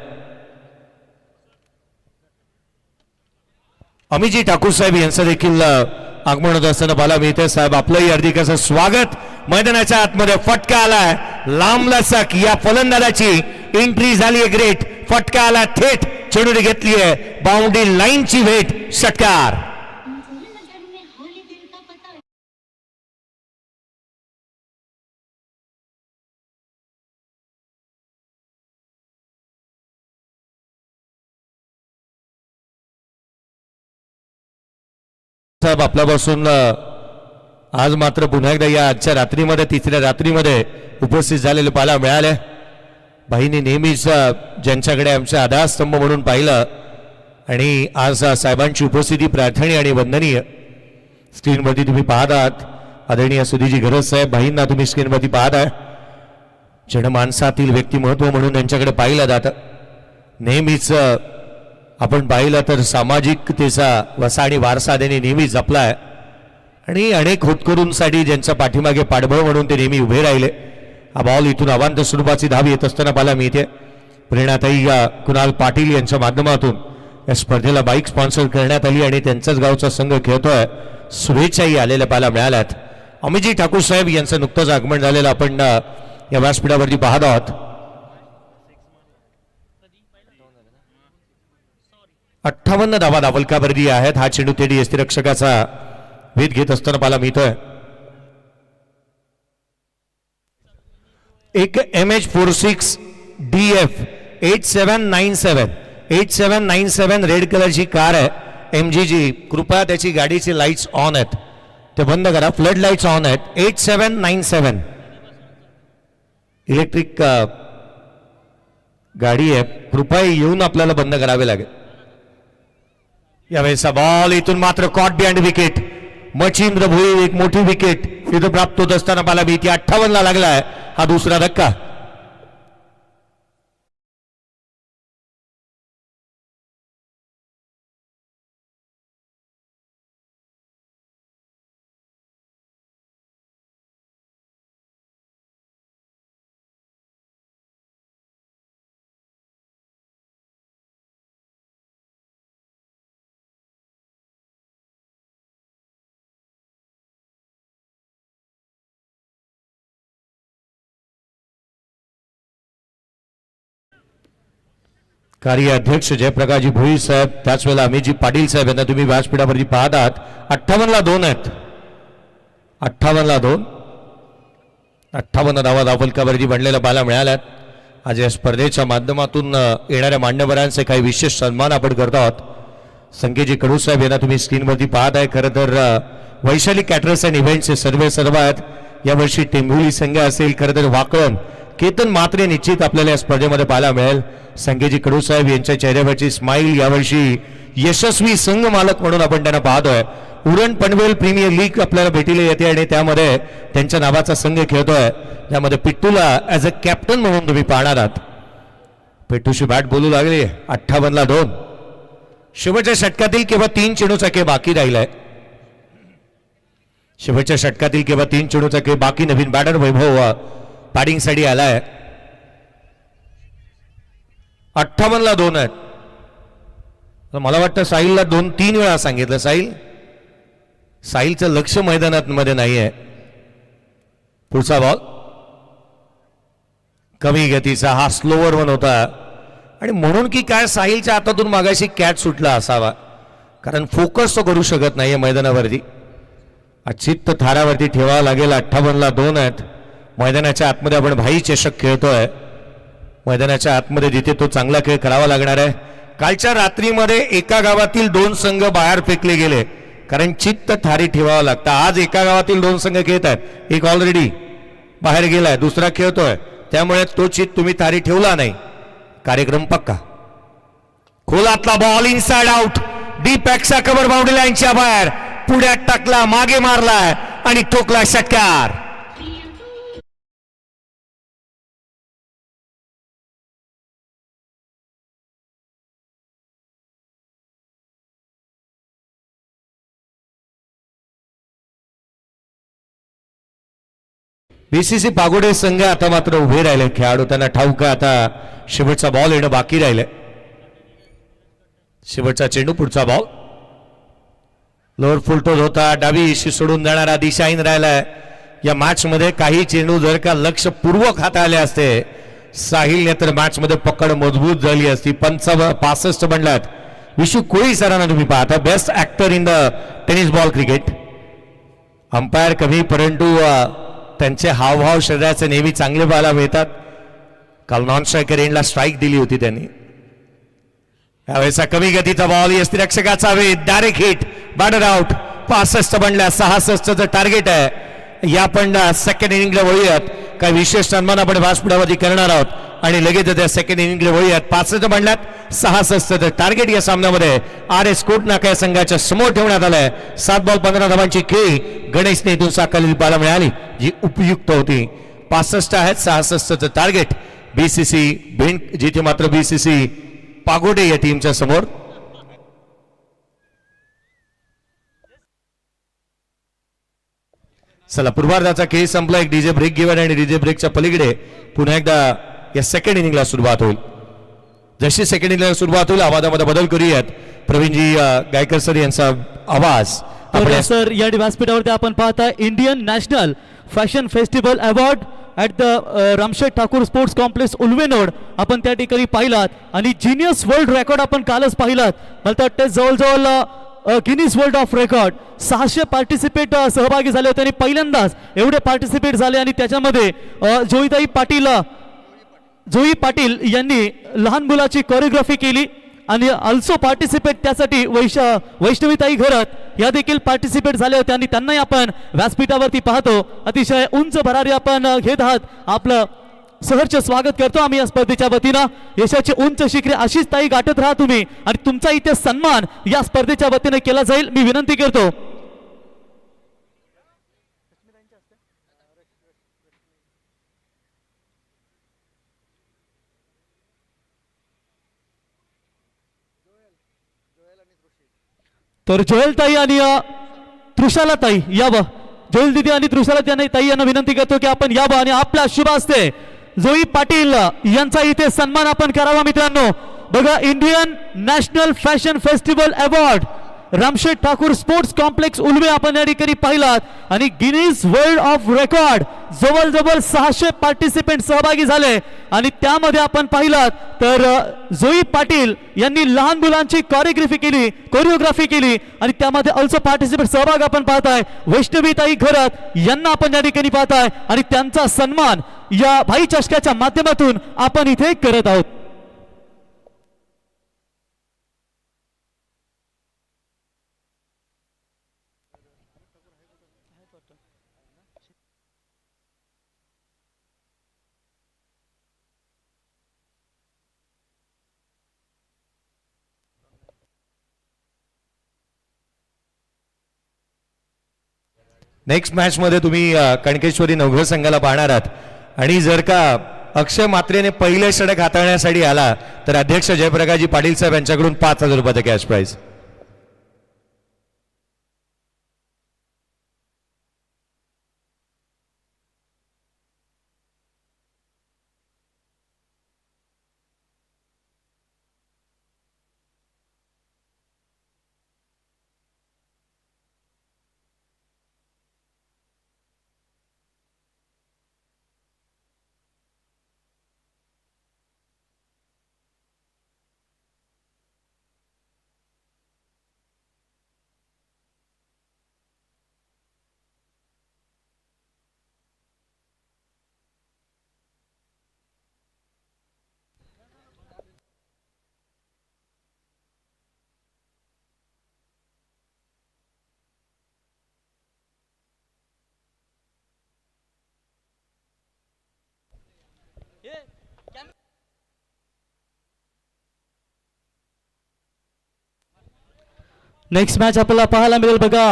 अमितजी ठाकूर साहेब यांचं देखील आगमन होत असताना पाहायला मिळते. साहेब आपलंही हार्दिक असं स्वागत. मैदानाच्या आतमध्ये फटका आलाय लांबलचक. या फलंदाजाची एंट्री झाली आहे. ग्रेट फटका आला, थेट चेंडूने घेतली आहे बाउंड्री लाईनची भेट. षटकार. साहेब आपल्यापासून आज मात्र पुन्हा एकदा या आजच्या रात्रीमध्ये 3ऱ्या रात्रीमध्ये उपस्थित झालेले पाहायला मिळाले. भाईंनी नेहमीच ज्यांच्याकडे आमचे आधारस्तंभ म्हणून पाहिलं आणि आज साहेबांची उपस्थिती प्रार्थनीय आणि वंदनीय. स्क्रीनवरती तुम्ही पाहत आहात आदरणीय सुधीजी घरत साहेब. भाईंना तुम्ही स्क्रीनवरती पाहत आहे. जनमानसातील व्यक्तिमत्व म्हणून त्यांच्याकडे पाहिलं जातं. नेहमीच आपण पाहिलं तर सामाजिकतेचा वसा आणि वारसा त्यांनी नेहमी जपलाय आणि अनेक होतकरूंसाठी ज्यांच्या पाठीमागे पाठबळ म्हणून ते नेहमी उभे राहिले. हा बॉल इथून अवांत स्वरूपाची धाव येत असताना पाहायला मिळते. प्रेरणाताई कुणाल पाटील यांच्या माध्यमातून या स्पर्धेला बाईक स्पॉन्सर करण्यात आली आणि त्यांचाच गावचा संघ खेळतोय. शुभेच्छाही आलेल्या पाहायला मिळाल्यात. अमितजी ठाकूर साहेब यांचं नुकतंच आगमन झालेलं आपण या व्यासपीठावरती पाहत आहोत. 58 धावा धावफलकावरती आहेत. हा चेंडू थेट यष्टिरक्षकाचा वेध घेत असताना पाहायला मिळतोय. एक MH46 DF 8797 रेड कलरची कार आहे MG. कृपया त्याची गाडीची लाईट्स ऑन आहेत ते बंद करा. फ्लड लाईट्स ऑन आहेत. 8797 इलेक्ट्रिक गाडी आहे. कृपया येऊन आपल्याला बंद करावे लागेल. यावेळेचा बॉल इथून मात्र caught behind wicket. Machhindra Bhoir एक मोठी विकेट इथं प्राप्त होत असताना पाहायला मिळते. 58 ला लागलाय हा दुसरा धक्का. कार्याध्यक्ष जयप्रकाशजी भोईर साहेब, त्याच वेळेला अमितजी पाटील साहेब यांना तुम्ही व्यासपीठावरती पाहत आहात. 58 ला 2 आहेत. 58 ला 2. 58 धावा धावफलकावरती बनलेल्या पाहायला मिळाल्यात. आज या स्पर्धेच्या माध्यमातून येणाऱ्या मान्यवरांचे काही विशेष सन्मान आपण करत आहोत. संकेतजी कडू साहेब यांना तुम्ही स्क्रीनवरती पाहत आहे. खरं तर वैशाली कॅटरर्स अँड इव्हेंट्सचे सर्व आहेत. यावर्षी टेंभुली संघ असेल, खरं तर वाकळण केतन मात्रे निश्चित आपल्याला या स्पर्धेमध्ये पाहायला मिळेल. संकेतजी कडू साहेब यांच्या चेहऱ्यावरची स्माईल यावर्षी यशस्वी संघ मालक म्हणून आपण त्यांना पाहतोय. उरण पनवेल प्रीमियर लीग आपल्याला भेटीला येते आणि त्यामध्ये त्यांच्या नावाचा संघ खेळतोय. त्यामध्ये पिट्टूला ऍज अ कॅप्टन म्हणून तुम्ही पाहणार आहात. पिट्टूशी बॅट बोलू लागली. 58 ला 2. शेवटच्या षटकातील केवळ 3 चेंडूचा खेळ बाकी राहिलाय. शेवटच्या षटकातील केवळ 3 चेंडूचा खेळ बाकी. नवीन बॅटर वैभव बॅटिंग साठी आलाय. 58 ला 2 आहेत. मला वाटतं साहिलला 2-3 वेळा सांगितलं. साहिलचं लक्ष मैदानात मध्ये नाही आहे. पुढचा बॉल कमी गतीचा, हा स्लोवर वन होता आणि म्हणून की काय साहिलच्या हातातून मागाशी कॅच सुटला असावा, कारण फोकस तो करू शकत नाहीये मैदानावरती. चित्त थारावरती ठेवावं लागेल. 58 ला 2 आहेत. मैदानाच्या आतमध्ये आपण भाई चषक खेळतोय. मैदानाच्या आतमध्ये जिथे तो चांगला खेळ करावा लागणार आहे. कालच्या रात्रीमध्ये एका गावातील 2 संघ बाहेर फेकले गेले, कारण चित्त थारी ठेवावं लागतं. आज एका गावातील 2 संघ खेळत आहेत. एक ऑलरेडी बाहेर गेलाय, दुसरा खेळतोय. त्यामुळे तो चित्त तुम्ही थारी ठेवला नाही. कार्यक्रम पक्का. खोलातला बॉल इनसाइड आउट. डीप एक्सा कव्हर बाउंड्री लाईनच्या बाहेर. पुढ्यात टाकला, मागे मारलाय आणि ठोकला षटकार. बीसीसी पागोडे संघ आता मात्र उभे राहिले. खेळाडू त्यांना ठाऊक आहे आता शेवटचा बॉल येणं बाकी राहिले. शेवटचा चेंडू, पुढचा बॉल. लोअर फुलटोज होता. डावी इशी सोडून जाणारा दिशाहीन राहिलाय. या मॅच मध्ये काही चेंडू जर का लक्षपूर्वक हाताळले असते साहिलने तर मॅच मध्ये पकड मजबूत झाली असती. 65 बनलात. विशू कोळी सरांना तुम्ही पाहता best actor in the tennis ball cricket. Umpire कमी, परंतु त्यांचे हावभाव शरीराचे नेहमी चांगले पाहायला मिळतात. काल नॉन स्ट्रायकर एंडला स्ट्राईक दिली होती त्यांनी. यावेळेचा कमी गतीचा बॉल, यष्टिरक्षकाचा वेध, डायरेक्ट हिट, बॅटर आउट. 65 बनल्या. 66चं टार्गेट आहे. या पण सेकंड इनिंगला वळूयात. काही विशेष सन्मान आपण व्यासपीठावरती करणार आहोत आणि लगेच त्या सेकंड इनिंगला वळूयात. 65 बनल्यात. 66चं टार्गेट या सामन्यामध्ये RS कोट नाका या संघाच्या समोर ठेवण्यात आलंय. 7 बॉल 15 धावांची खेळी गणेशने इथून साकारलेली पाहायला मिळाली, जी उपयुक्त होती. 65 आहेत. 66चं टार्गेट बीसीसी भिंड, जिथे मात्र बीसीसी पागोडे या टीमच्या समोर. चला, पूर्वार्धाचा खेळ संपला. एक डीजे ब्रेक घेऊन आणि डीजे ब्रेकच्या पलीकडे पुन्हा एकदा या सेकंड इनिंगला सुरुवात होईल. जशी सेकंड इनिंगला सुरुवात होईल आवाजामध्ये बदल करूयात. प्रवीणजी गायकर सर यांचा आवाज. सर या व्यासपीठावरती आपण पाहता Indian national fashion festival award at the Ramsheth Thakur sports complex Ulwe node आपण त्या ठिकाणी पाहिलात. आणि जिनियस वर्ल्ड रेकॉर्ड आपण कालच पाहिलात. मला वाटतं जवळजवळ Guinness world of record 600 participate सहभागी झाले होते आणि पहिल्यांदाच एवढे पार्टिसिपेट झाले. आणि त्याच्यामध्ये जोई पाटील यांनी लहान मुलाची कोरिओग्राफी केली. आणि ऑल्सो पार्टिसिपेट त्यासाठी वैष्णवीताई घरत या देखील पार्टिसिपेट झाले होते आणि त्यांनाही आपण व्यासपीठावरती पाहतो. अतिशय उंच भरारी आपण घेत आहात. आपलं सहर्ष स्वागत करतो आम्ही या स्पर्धेच्या वतीनं. यशाची उंच शिखरे अशीच ताई गाठत राहा तुम्ही आणि तुमचा इथे सन्मान या स्पर्धेच्या वतीने केला जाईल, मी विनंती करतो. तर जोयल ताई आणि त्रिशाला ताई यावं. जोयल दिदी आणि त्रिशाला ताई यांना विनंती करतो की आपण यावं आणि आपल्या शुभ हस्ते जोई पाटील यांचा इथे सन्मान आपण करावा. मित्रांनो बघा, Indian national fashion festival award Ramsheth Thakur sports complex Ulwe आपण या ठिकाणी पाहिलात आणि गिनीज वर्ल्ड ऑफ रेकॉर्ड जवळजवळ 600 पार्टिसिपेंट सहभागी झाले आणि त्यामध्ये आपण पाहिलात तर जोई पाटील यांनी लहान मुलांची कोरिओग्राफी केली आणि त्यामध्ये ऑल्सो पार्टिसिपेंट सहभाग आपण पाहताय. वैष्णवीताई घरात यांना आपण या ठिकाणी पाहताय आणि त्यांचा सन्मान या भाई चषकाच्या माध्यमातून आपण इथे करत आहोत. नेक्स्ट मॅच मध्ये तुम्ही कणकेश्वरी नवघर संघाला पाहणार आहात आणि जर का अक्षय मात्रेने पहिले षटक हाताळण्यासाठी आला तर अध्यक्ष जयप्रकाशजी पाटील साहेब यांच्याकडून 5,000 रुपयाचं कॅश प्राइज. नेक्स्ट मॅच आपल्याला पाहायला मिळेल. बघा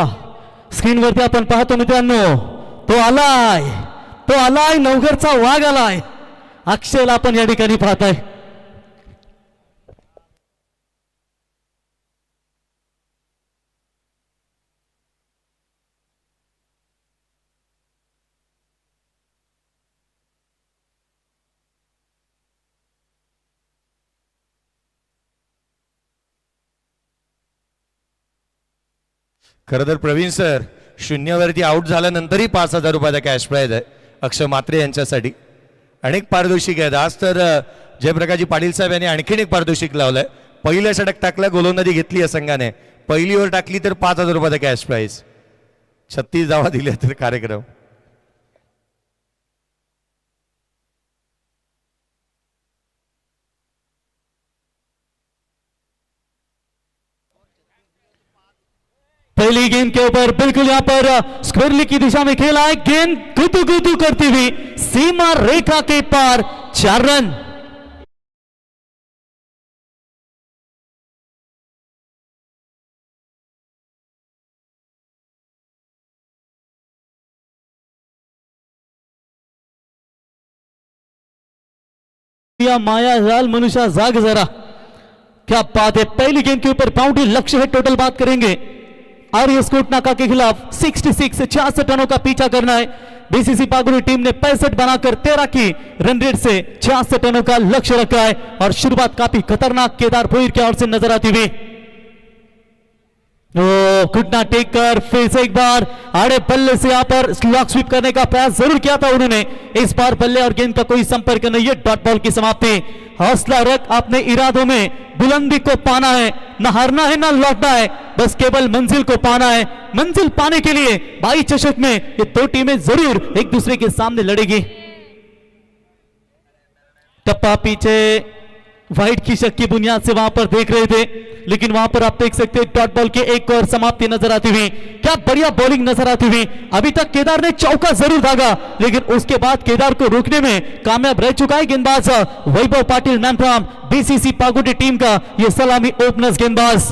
स्क्रीनवरती आपण पाहतो मित्रांनो, तो आलाय नवघरचा वाघ आलाय. अक्षयला आपण या ठिकाणी पाहताय. खरं तर प्रवीण सर शून्यावरती आउट झाल्यानंतरही 5,000 रुपयाचा कॅश प्राइज आहे अक्षय मात्रे यांच्यासाठी. अनेक पारितोषिक आहेत. आज तर जयप्रकाशजी पाटील साहेब यांनी आणखीन एक पारितोषिक लावलंय. पहिलं षटक टाकलं, गोलंदाजी घेतली या संघाने. पहिली ओव्हर टाकली तर 5,000 रुपयाचा कॅश प्राइज. 36 धावा दिल्या तर कार्यक्रम. पहली गेंद के ऊपर बिल्कुल यहां पर स्क्वेरली की दिशा में खेला है. गेंद गुदू करती हुई सीमा रेखा के पार. 4 रन. मायाजाल मनुष्य जाग जरा, क्या बात है. पहली गेंद के ऊपर बाउंड्री लक्ष्य है. टोटल बात करेंगे आर्यस कोटनाका के खिलाफ 66 रनों का पीछा करना है. बीसीसी पागुड़ी टीम ने 65 बनाकर 13 की रन रेट से 66 रनों का लक्ष्य रखा है और शुरुआत काफी खतरनाक केदार भोईर की ओर से नजर आती हुई. घुटना टेक कर फिर से एक बार आड़े बल्ले से यहां पर लॉक स्वीप करने का प्रयास जरूर किया था उन्होंने. इस बार बल्ले और गेंद का कोई संपर्क नहीं है. डॉट बॉल की समाप्ति. हौसला रख, अपने इरादों में बुलंदी को पाना है. न हारना है न लौटना है, बस केवल मंजिल को पाना है. मंजिल पाने के लिए भाई चषक में ये दो टीमें जरूर एक दूसरे के सामने लड़ेगी. टप्पा पीछे व्हाइट की शक की बुनियाद से वहां पर देख रहे थे, लेकिन वहां पर आप देख सकते हैं डॉट बॉल के एक और समाप्ति नजर आती हुई. क्या बढ़िया बॉलिंग नजर आती हुई. अभी तक केदार ने चौका जरूर दागा, लेकिन उसके बाद केदार को रोकने में कामयाब रह चुका है गेंदबाज वैभव पाटिल मैनफ्राम बीसीसी पागुड़ी टीम का ये सलामी ओपनर्स गेंदबाज.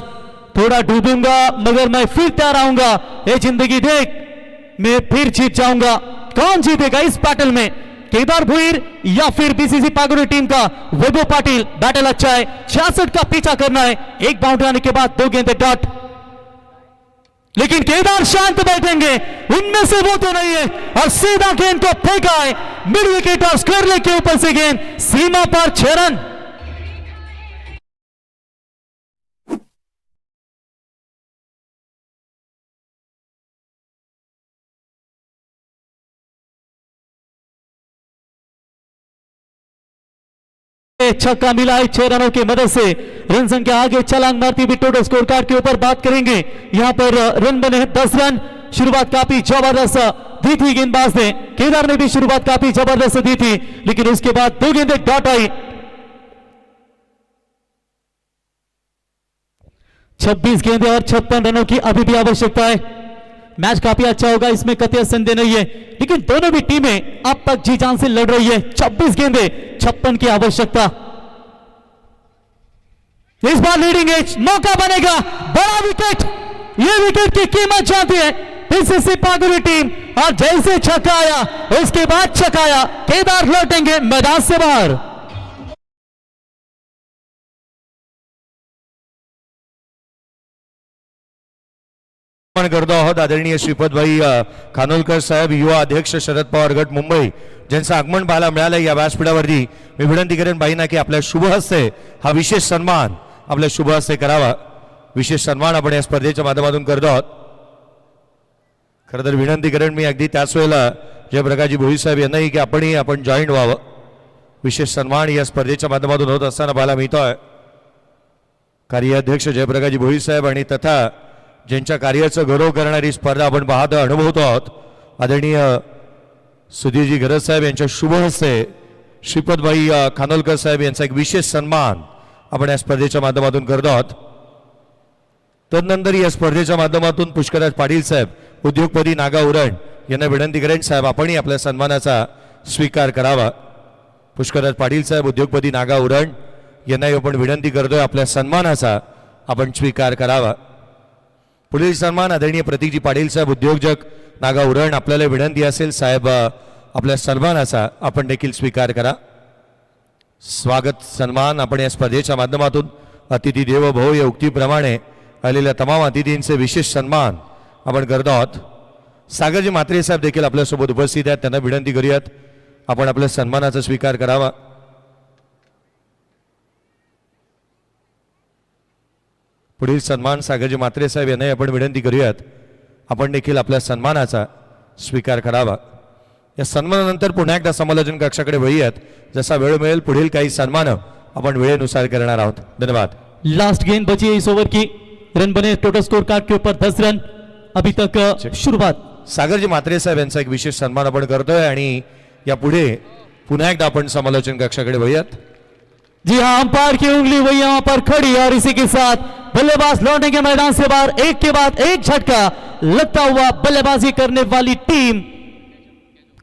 थोड़ा डूबूंगा मगर मैं फिर तैयार आऊंगा. ये जिंदगी देख, मैं फिर जीत जाऊंगा. कौन जीतेगा इस बैटल में? केदार भुईर या फिर बीसीसी पागुरी टीम का वैभव पाटिल। बैटल अच्छा है, 66 का पीछा करना है, एक बाउंड्री आने के बाद 2 गेंदें डॉट। लेकिन केदार शांत बैठेंगे, उनमें से वो तो नहीं है और सीधा गेंद को फेंका है मिड विकेट और स्क्वायर लेग के ऊपर से गेंद सीमा पर 6 रन। छक्का मिला है 6 रनों की मदद से। रन संख्या आगे छलांग मारती हुई टोटल स्कोर कार्ड के ऊपर बात करेंगे। यहां पर रन बने हैं 10 रन। शुरुआत काफी जबरदस्त दी थी गेंदबाज ने, केदार ने भी शुरुआत काफी जबरदस्त दी थी, लेकिन उसके बाद 2 गेंदें डॉट आई। 26 गेंदें और 56 रनों की अभी भी आवश्यकता है। मैच काफी अच्छा होगा, इसमें कतई संदेह नहीं है, लेकिन दोनों भी टीमें अब तक जी जान से लड़ रही है। 26 गेंदें 56 की आवश्यकता। इस बार लीडिंग एज, मौका बनेगा, बड़ा विकेट, ये विकेट की कीमत जानती है बीसीसी पागुरी टीम। और जैसे छक्का आया उसके बाद छक्काया, केदार लौटेंगे मैदान से बाहर। करतो आहोत आदरणीय श्रीपतभाई खानोलकर साहेब, युवा अध्यक्ष शरद पवार गट मुंबई, ज्यांचं आगमन पाहायला मिळालं या व्यासपीठावरती। मी विनंती करेन बाईंना की आपल्या शुभ हस्ते हा विशेष सन्मान आपल्या शुभ हस्ते करावा। विशेष सन्मान आपण या स्पर्धेच्या माध्यमातून करतो आहोत। खरं तर विनंती करेन मी अगदी त्याच वेळेला जयप्रकाशजी भोई साहेब यांनाही की आपण जॉईंट व्हावं। विशेष सन्मान या स्पर्धेच्या माध्यमातून होत असताना पाहायला मिळतोय। कार्याध्यक्ष जयप्रकाशजी भोई साहेब आणि तथा ज्यांच्या कार्याचं गौरव करणारी स्पर्धा आपण पाहतो अनुभवतो आहोत, आदरणीय सुधीरजी गरज साहेब यांच्या शुभ हस्ते श्रीपतभाई खानोलकर साहेब यांचा एक विशेष सन्मान आपण या स्पर्धेच्या माध्यमातून करतो आहोत। तदनंतर या स्पर्धेच्या माध्यमातून पुष्कराज पाटील साहेब, उद्योगपती नागा उरण यांना विनंती करेन साहेब आपणही आपल्या सन्मानाचा स्वीकार करावा। पुष्कराज पाटील साहेब, उद्योगपती नागा उरण यांनाही आपण विनंती करतोय आपल्या सन्मानाचा आपण स्वीकार करावा। पुढील सन्मान आदरणीय प्रतीकजी पाटील साहेब, उद्योजक नागा उरण, आपल्याला विनंती असेल साहेब आपल्या सन्मानाचा आपण देखील स्वीकार करा। स्वागत सन्मान आपण या स्पर्धेच्या माध्यमातून अतिथी देवो भव या उक्तीप्रमाणे आलेल्या तमाम अतिथींचे विशेष सन्मान आपण करतो आहोत। सागरजी म्हात्रे साहेब देखील आपल्यासोबत उपस्थित आहेत, त्यांना विनंती करूयात आपण आपल्या सन्मानाचा स्वीकार करावा। पुढील सन्मान सागरजी म्हात्रे साहेब यांनाही आपण विनंती करूयात आपण देखील आपल्या सन्मानाचा स्वीकार करावा। या सन्मानानंतर पुन्हा एकदा समालोचन कक्षाकडे वळूयात, जसा वेळ मिळेल पुढील काही सन्मान आपण वेळेनुसार करणार आहोत। धन्यवाद। लास्ट गेंद बची है इस ओवर की, रन बने टोटल स्कोर कार्ड के ऊपर 10 रन। अभी तक शुरुआत सागरजी म्हात्रे साहेब यांचा एक विशेष सन्मान आपण करतोय आणि या पुढे पुन्हा एकदा आपण समालोचन कक्षाकडे वळूयात। जी हाँ, अंपायर की उंगली वही यहां पर खड़ी और इसी के साथ बल्लेबाज लौटेंगे मैदान से बाहर। एक के बाद एक झटका लगता हुआ बल्लेबाजी करने वाली टीम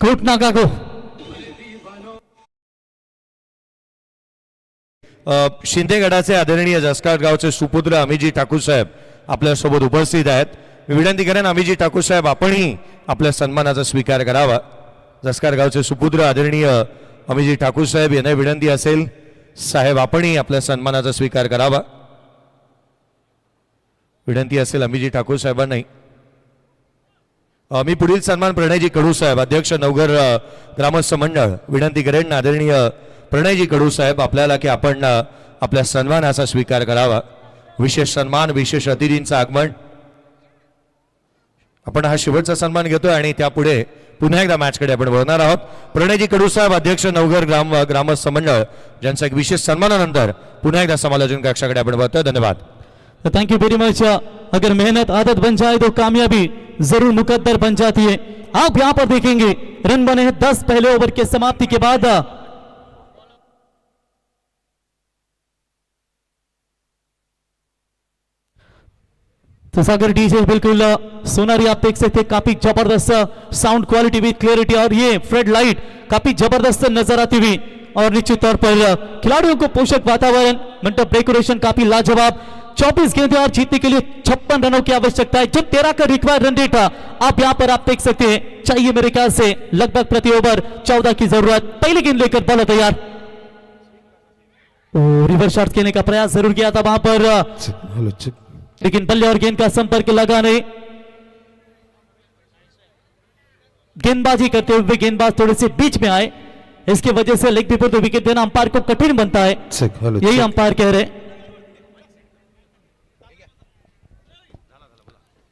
कोटनागा को। शिंदेगडाचे आदरणीय जसकार गावचे सुपुत्र अमिजी ठाकूर साहेब आपल्यासोबत उपस्थित आहेत। मी विनंती करेन अमिजी ठाकूर साहेब आपणही आपल्या सन्मानाचा स्वीकार करावा। जसकार गावचे सुपुत्र आदरणीय अमिजी ठाकूर साहेब यांना विनंती असेल साहेब आपणही आपल्या सन्मानाचा स्वीकार करावा। विनंती असेल अमिजी ठाकूर साहेबांनाही। मी पुढील सन्मान प्रणयजी कडू साहेब, अध्यक्ष नवघर ग्रामस्थ मंडळ, विनंती करेन आदरणीय प्रणयजी कडू साहेब आपल्याला की आपण आपल्या सन्मानाचा स्वीकार करावा। विशेष सन्मान, विशेष अतिथींचं आगमन, आपण हा शेवटचा सन्मान घेतोय आणि त्यापुढे पुन्हा एकदा मॅचकडे आपण वळणार आहोत। प्रणयजी कडू साहेब, अध्यक्ष नवघर ग्रामस्थ मंडळ, ज्यांचा एक विशेष सन्मानानंतर पुन्हा एकदा समालोचन कक्षाकडे आपण वळतोय। धन्यवाद। Thank you very much. अगर मेहनत आदत बन जाए तो कामयाबी जरूर मुकद्दर बन जाती है। आप यहां पर देखेंगे रन बने हैं 10 पहले ओवर के समाप्ति के बाद। तो सागर डीजे बिल्कुल सोनारी आप देख सकते हैं, काफी जबरदस्त साउंड क्वालिटी विद क्लियरिटी, और ये फ्लड लाइट काफी जबरदस्त नजर आती हुई, और निश्चित तौर पर खिलाड़ियों को पोषक वातावरण, मंडप डेकोरेशन काफी लाजवाब। 24 गेंदें और जीतने के लिए 56 रनों की आवश्यकता है। जो 13 का रिक्वायर्ड रन रेट था, आप यहां पर आप देख सकते हैं, चाहिए मेरे ख्याल से लगभग प्रति ओवर 14 की जरूरत। पहली गेंद लेकर बॉलर तैयार, रिवर्स शॉट खेलने का प्रयास जरूर किया था वहां पर, लेकिन बल्ले और गेंद का संपर्क लगा नहीं। गेंदबाजी करते हुए गेंदबाज थोड़े से बीच में आए, इसकी वजह से लेग बिफोर द विकेट देना अंपायर को कठिन बनता है, यही अंपायर कह रहे।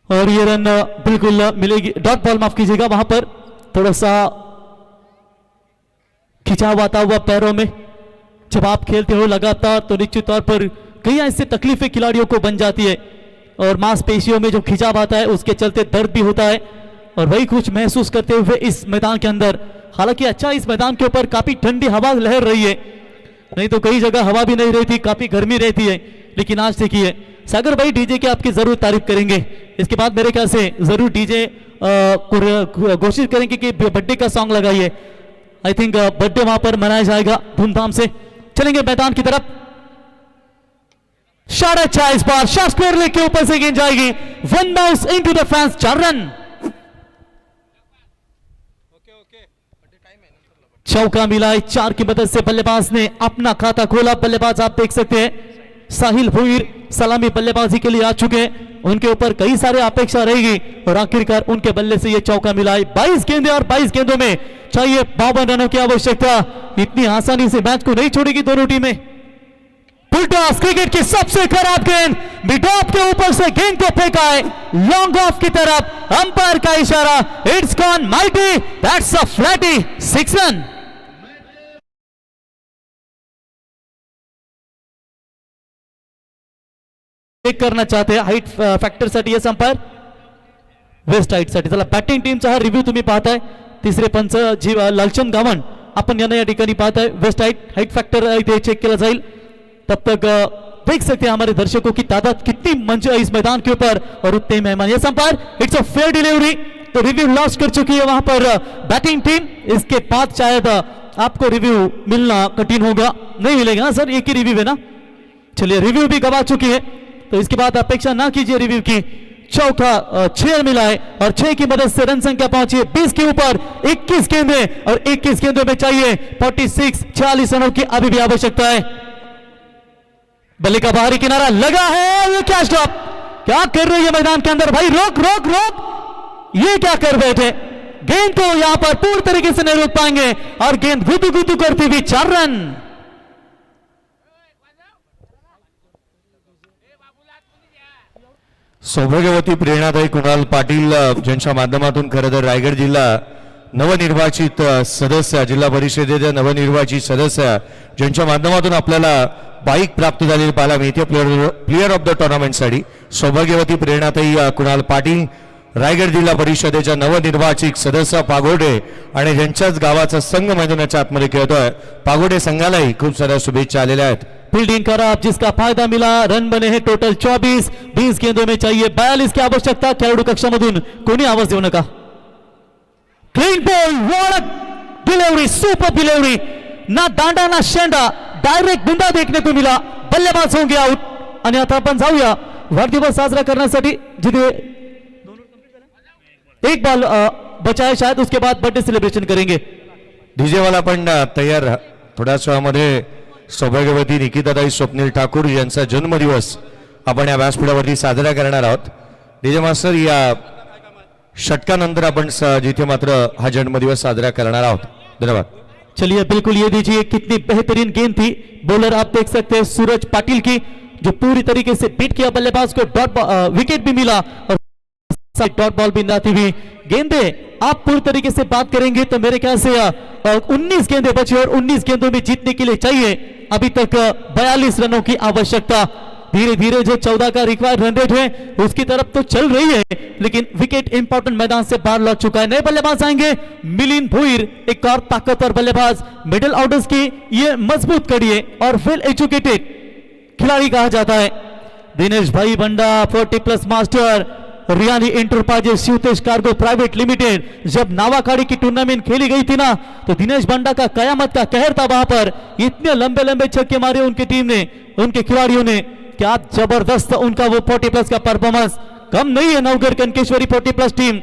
और ये रन बिल्कुल मिलेगी, डॉट बॉल माफ कीजिएगा, वहां पर थोड़ा सा खिंचाव आता हुआ पैरों में। जब आप खेलते हो लगातार तो निश्चित तौर पर कई ऐसी तकलीफें खिलाड़ियों को बन जाती है, और मांसपेशियों में जो खिंचाव आता है उसके चलते दर्द भी होता है, और वही कुछ महसूस करते हुए इस मैदान के अंदर। हालांकि अच्छा, इस मैदान के ऊपर काफी ठंडी हवा लहर रही है, नहीं तो कई जगह हवा भी नहीं रहती, काफी गर्मी रहती है। लेकिन आज देखिए सागर भाई डीजे की आपकी जरूर तारीफ करेंगे, इसके बाद मेरे ख्याल से जरूर डीजे कोशिश करेंगे कि बर्थडे का सॉन्ग लगाइए। आई थिंक बर्थडे वहां पर मनाया जाएगा धूमधाम से। चलेंगे मैदान की तरफ, शॉट अच्छा इस बार, शॉट स्क्वायर लेग के ऊपर से गेंद जाएगी, one bounce into the fans, 4 run. चौका मिला है, 4 की मदद से बल्लेबाज ने अपना खाता खोला। बल्लेबाज आप देख सकते हैं साहिल भुईर सलामी बल्लेबाजी के लिए आ चुके हैं, उनके ऊपर कई सारे अपेक्षा रहेगी, और आखिरकार उनके बल्ले से यह चौका मिला है। 22 गेंदें और 22 गेंदों में चाहिए 52 रनों की आवश्यकता। इतनी आसानी से मैच को नहीं छोड़ेगी दोनों टीमें। फुलटॉस क्रिकेट की सबसे खराब गेंद, मिड ऑफ के ऊपर से गेंद को फेंका है लॉन्ग ऑफ की तरफ, अंपायर का इशारा, it's gone mighty, that's a flatty, 6 run. Check करना चाहते हैं हाईट फॅक्टर साठी यस अंपायर, वेस्ट हाईट साठी। चला बॅटिंग टीमचा हा रिव्ह्यू तुम्ही पाहताय, तिसरे पंच जी लालचंद गावण आपण यांना या ठिकाणी पाहताय। वेस्ट हाईट फॅक्टर इथे चेक केला जाईल। तब तक देख सकते हैं हमारे दर्शकों की तादाद कितनी मंच है इस मैदान के ऊपर, और उतने मेहमान। Yes umpire, it's a fair delivery, तो रिव्यू लॉस्ट कर चुकी है वहां पर बैटिंग टीम। इसके बाद शायद आपको रिव्यू मिलना कठिन होगा, नहीं मिलेगा ना सर, एक ही रिव्यू है ना। चलिए रिव्यू भी गवा चुकी है, तो इसके बाद अपेक्षा ना कीजिए रिव्यू की। चौथा 6 मिला है, और 6 की मदद से रन संख्या पहुंची है 20 के ऊपर। 21 गेंदें, और 21 गेंदों में चाहिए 46 रनों की अभी भी आवश्यकता है। बल्ले का बाहरी किनारा लगा है, ये क्या स्टॉप, क्या कर रही है मैदान के अंदर भाई, रोक रोक रोक, ये क्या कर बैठे, गेंद को यहां पर पूरी तरीके से नहीं रोक पाएंगे, और गेंद गुदू गुदू करती हुई 4 रन। सौभाग्यवती प्रेरणादायी कुणाल पाटील ज्यांच्या माध्यमातून खरं तर रायगड जिल्हा नवनिर्वाचित सदस्य, जिल्हा परिषदेचे नवनिर्वाचित सदस्य ज्यांच्या माध्यमातून आपल्याला बाईक प्राप्त झालेली पाहायला मिळते प्लेयर ऑफ द टुर्नामेंटसाठी। सौभाग्यवती प्रेरणाताई कुणाल पाटील रायगड जिल्हा परिषदेच्या नवनिर्वाचित सदस्य पागोडे, आणि ज्यांच्याच गावाचा संघ मैदानाच्या आतमध्ये खेळतोय, पागोडे संघालाही खूप साऱ्या शुभेच्छा आलेल्या आहेत। फील्डिंग खराब, जिसका फायदा मिला, रन बने हैं टोटल 24, 20 गेंदों में चाहिए 42 की आवश्यकता। खेळाडू कक्षामधून कोणी आवाज देऊ नका। Clean ball, what delivery, super delivery, ना दांडा ना शेंडा, डायरेक्ट बुंदा देखने को मिला, बल्लेबाज होंगे आउट। आणि आता आपण जाऊया वाढदिवस साजरा करण्यासाठी, जिथे एक बॉल बचा है शायद, उसके बाद बर्थडे सेलिब्रेशन करेंगे। डीजे वाला पण तयार, थोड्याच वेळामध्ये सौभाग्यवती निकिताताई स्वप्नील ठाकूर यांचा जन्मदिवस आपण या व्यासपीठावरती साजरा करणार आहोत। डीजे मास्टर, या षटकानंतर आपण जिथे मात्र हा जन्मदिवस साजरा करणार आहोत। धन्यवाद। चलिए बिल्कुल ये दीजिए, कितनी बेहतरीन गेंद थी, बॉलर आप देख सकते हैं सूरज पाटिल की, जो पूरी तरीके से बीट किया बल्लेबाज को, विकेट भी मिला, और डॉट बॉल भी आती हुई गेंदे। आप पूरी तरीके से बात करेंगे तो मेरे ख्याल से 19 गेंदें बची, और 19 गेंदों में जीतने के लिए चाहिए अभी तक 42 रनों की आवश्यकता। धीरे धीरे जो 14 का रिक्वायर्ड रन रेट है उसकी तरफ तो चल रही है, लेकिन विकेट इंपॉर्टेंट मैदान से बाहर लौट चुका है। नए बल्लेबाज आएंगे, मिलिंद भुईर, एक और ताकतवर बल्लेबाज, मिडिल ऑर्डर्स की ये मजबूत कड़ी है और वेल एजुकेटेड खिलाड़ी कहा जाता है। दिनेश भाई Banda 40+ master, Riyani enterprises, Shivtej cargo private limited. जब नावाखाड़ी की टूर्नामेंट खेली गई थी ना, तो दिनेश बंडा का कयामत का कहर था वहां पर। इतने लंबे लंबे छक्के मारे उनकी टीम ने, उनके खिलाड़ियों ने, क्या जबरदस्त उनका वो 40+ का परफॉर्मेंस, कम नहीं है नवगढ़ कनकेश्वरी 40+ टीम,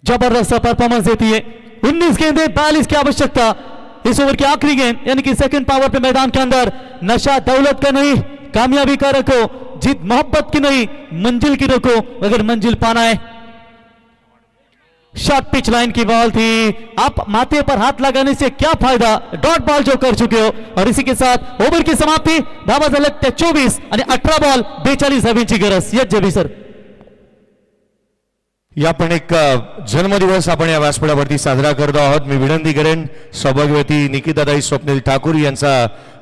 जबरदस्त परफॉर्मेंस देती है। 19 गेंदे 42 की आवश्यकता इस ओवर की आखिरी गेंद यानी कि सेकंड पावर पे मैदान के अंदर। नशा दौलत का नहीं, कामयाबी का रखो, जीत मोहब्बत की नहीं मंजिल की रखो अगर मंजिल पाना है। शॉर्ट पिच लाइन की बॉल थी, आप माथे पर हाथ लगाने से क्या फायदा, डॉट बॉल जो कर चुके हो। और इसी के साथ ओव्हर की समाप्ती, धावा झाल्यात त्या 24 आणि 18 बॉल 42 धावांची गरज। यस जबी सर, या पण एक जन्मदिवस आपण या व्यासपीठावरती साजरा करतो आहोत। मी विनंती करेन सौभाग्यवती निकिताताई स्वप्नील ठाकूर यांचा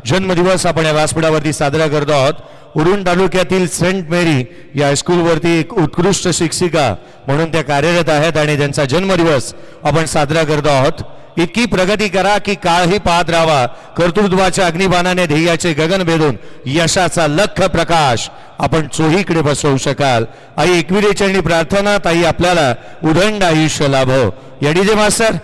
जन्मदिवस आपण या व्यासपीठावरती साजरा करतो आहोत। उरण तालुक्यातील सेंट मेरी या हायस्कूलवरती एक उत्कृष्ट शिक्षिका म्हणून त्या कार्यरत आहेत आणि त्यांचा जन्मदिवस आपण साजरा करतो आहोत। इतकी प्रगती करा की काळही पाहत राहावा, कर्तृत्वाच्या अग्निबाणाने ध्येयाचे गगन भेदून यशाचा लख प्रकाश आपण चोहीकडे बसवू शकाल। आई एकविरे चरणी प्रार्थना, ताई आपल्याला उदंड आयुष्य लाभो। या डीजे मास्टर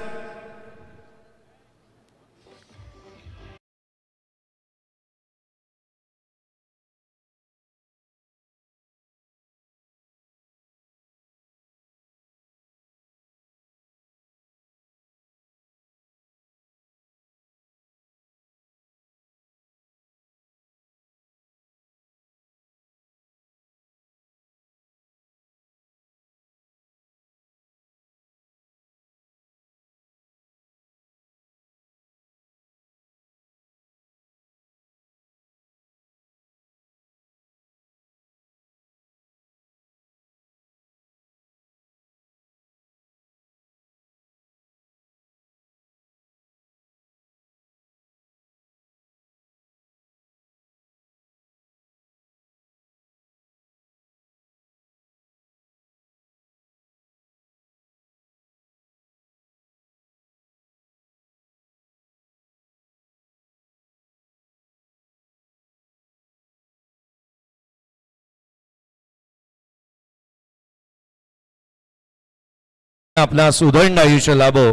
आपला सुदंड आयुष्य लाभो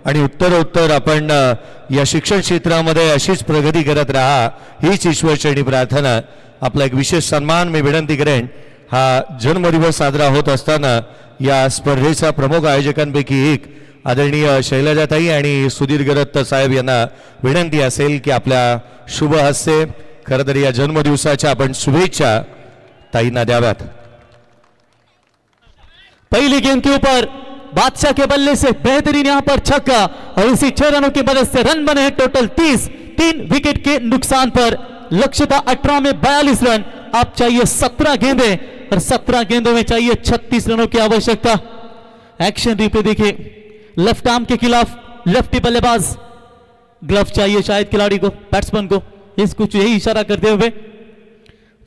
आणि उत्तरोत्तर आपण या शिक्षण क्षेत्रामध्ये अशीच प्रगती करत राहा हीच ईश्वरचरणी प्रार्थना। आपला एक विशेष सन्मान मी विनंती करेन, हा जन्मदिवस साजरा होत असताना या स्पर्धेचा प्रमुख आयोजकांपैकी एक आदरणीय शैलजाताई आणि सुधीर गरत साहेब यांना विनंती असेल की आपल्या शुभ हस्ते खरं तर या जन्मदिवसाच्या आपण शुभेच्छा ताईंना द्याव्यात। पहली गेंद के ऊपर बादशाह के बल्ले से बेहतरीन यहां पर छक्का और इसी 6 रनों की मदद से रन बने हैं टोटल 30, 3 विकेट के नुकसान पर। लक्ष्य था 18 में 42 रन, अब चाहिए 17 गेंदे और 17 गेंदों में चाहिए 36 रनों की आवश्यकता। एक्शन रिप्ले देखिए, लेफ्ट आर्म के खिलाफ लेफ्टी बल्लेबाज, ग्लव चाहिए शायद खिलाड़ी को, बैट्समैन को, इस कुछ यही इशारा करते हुए।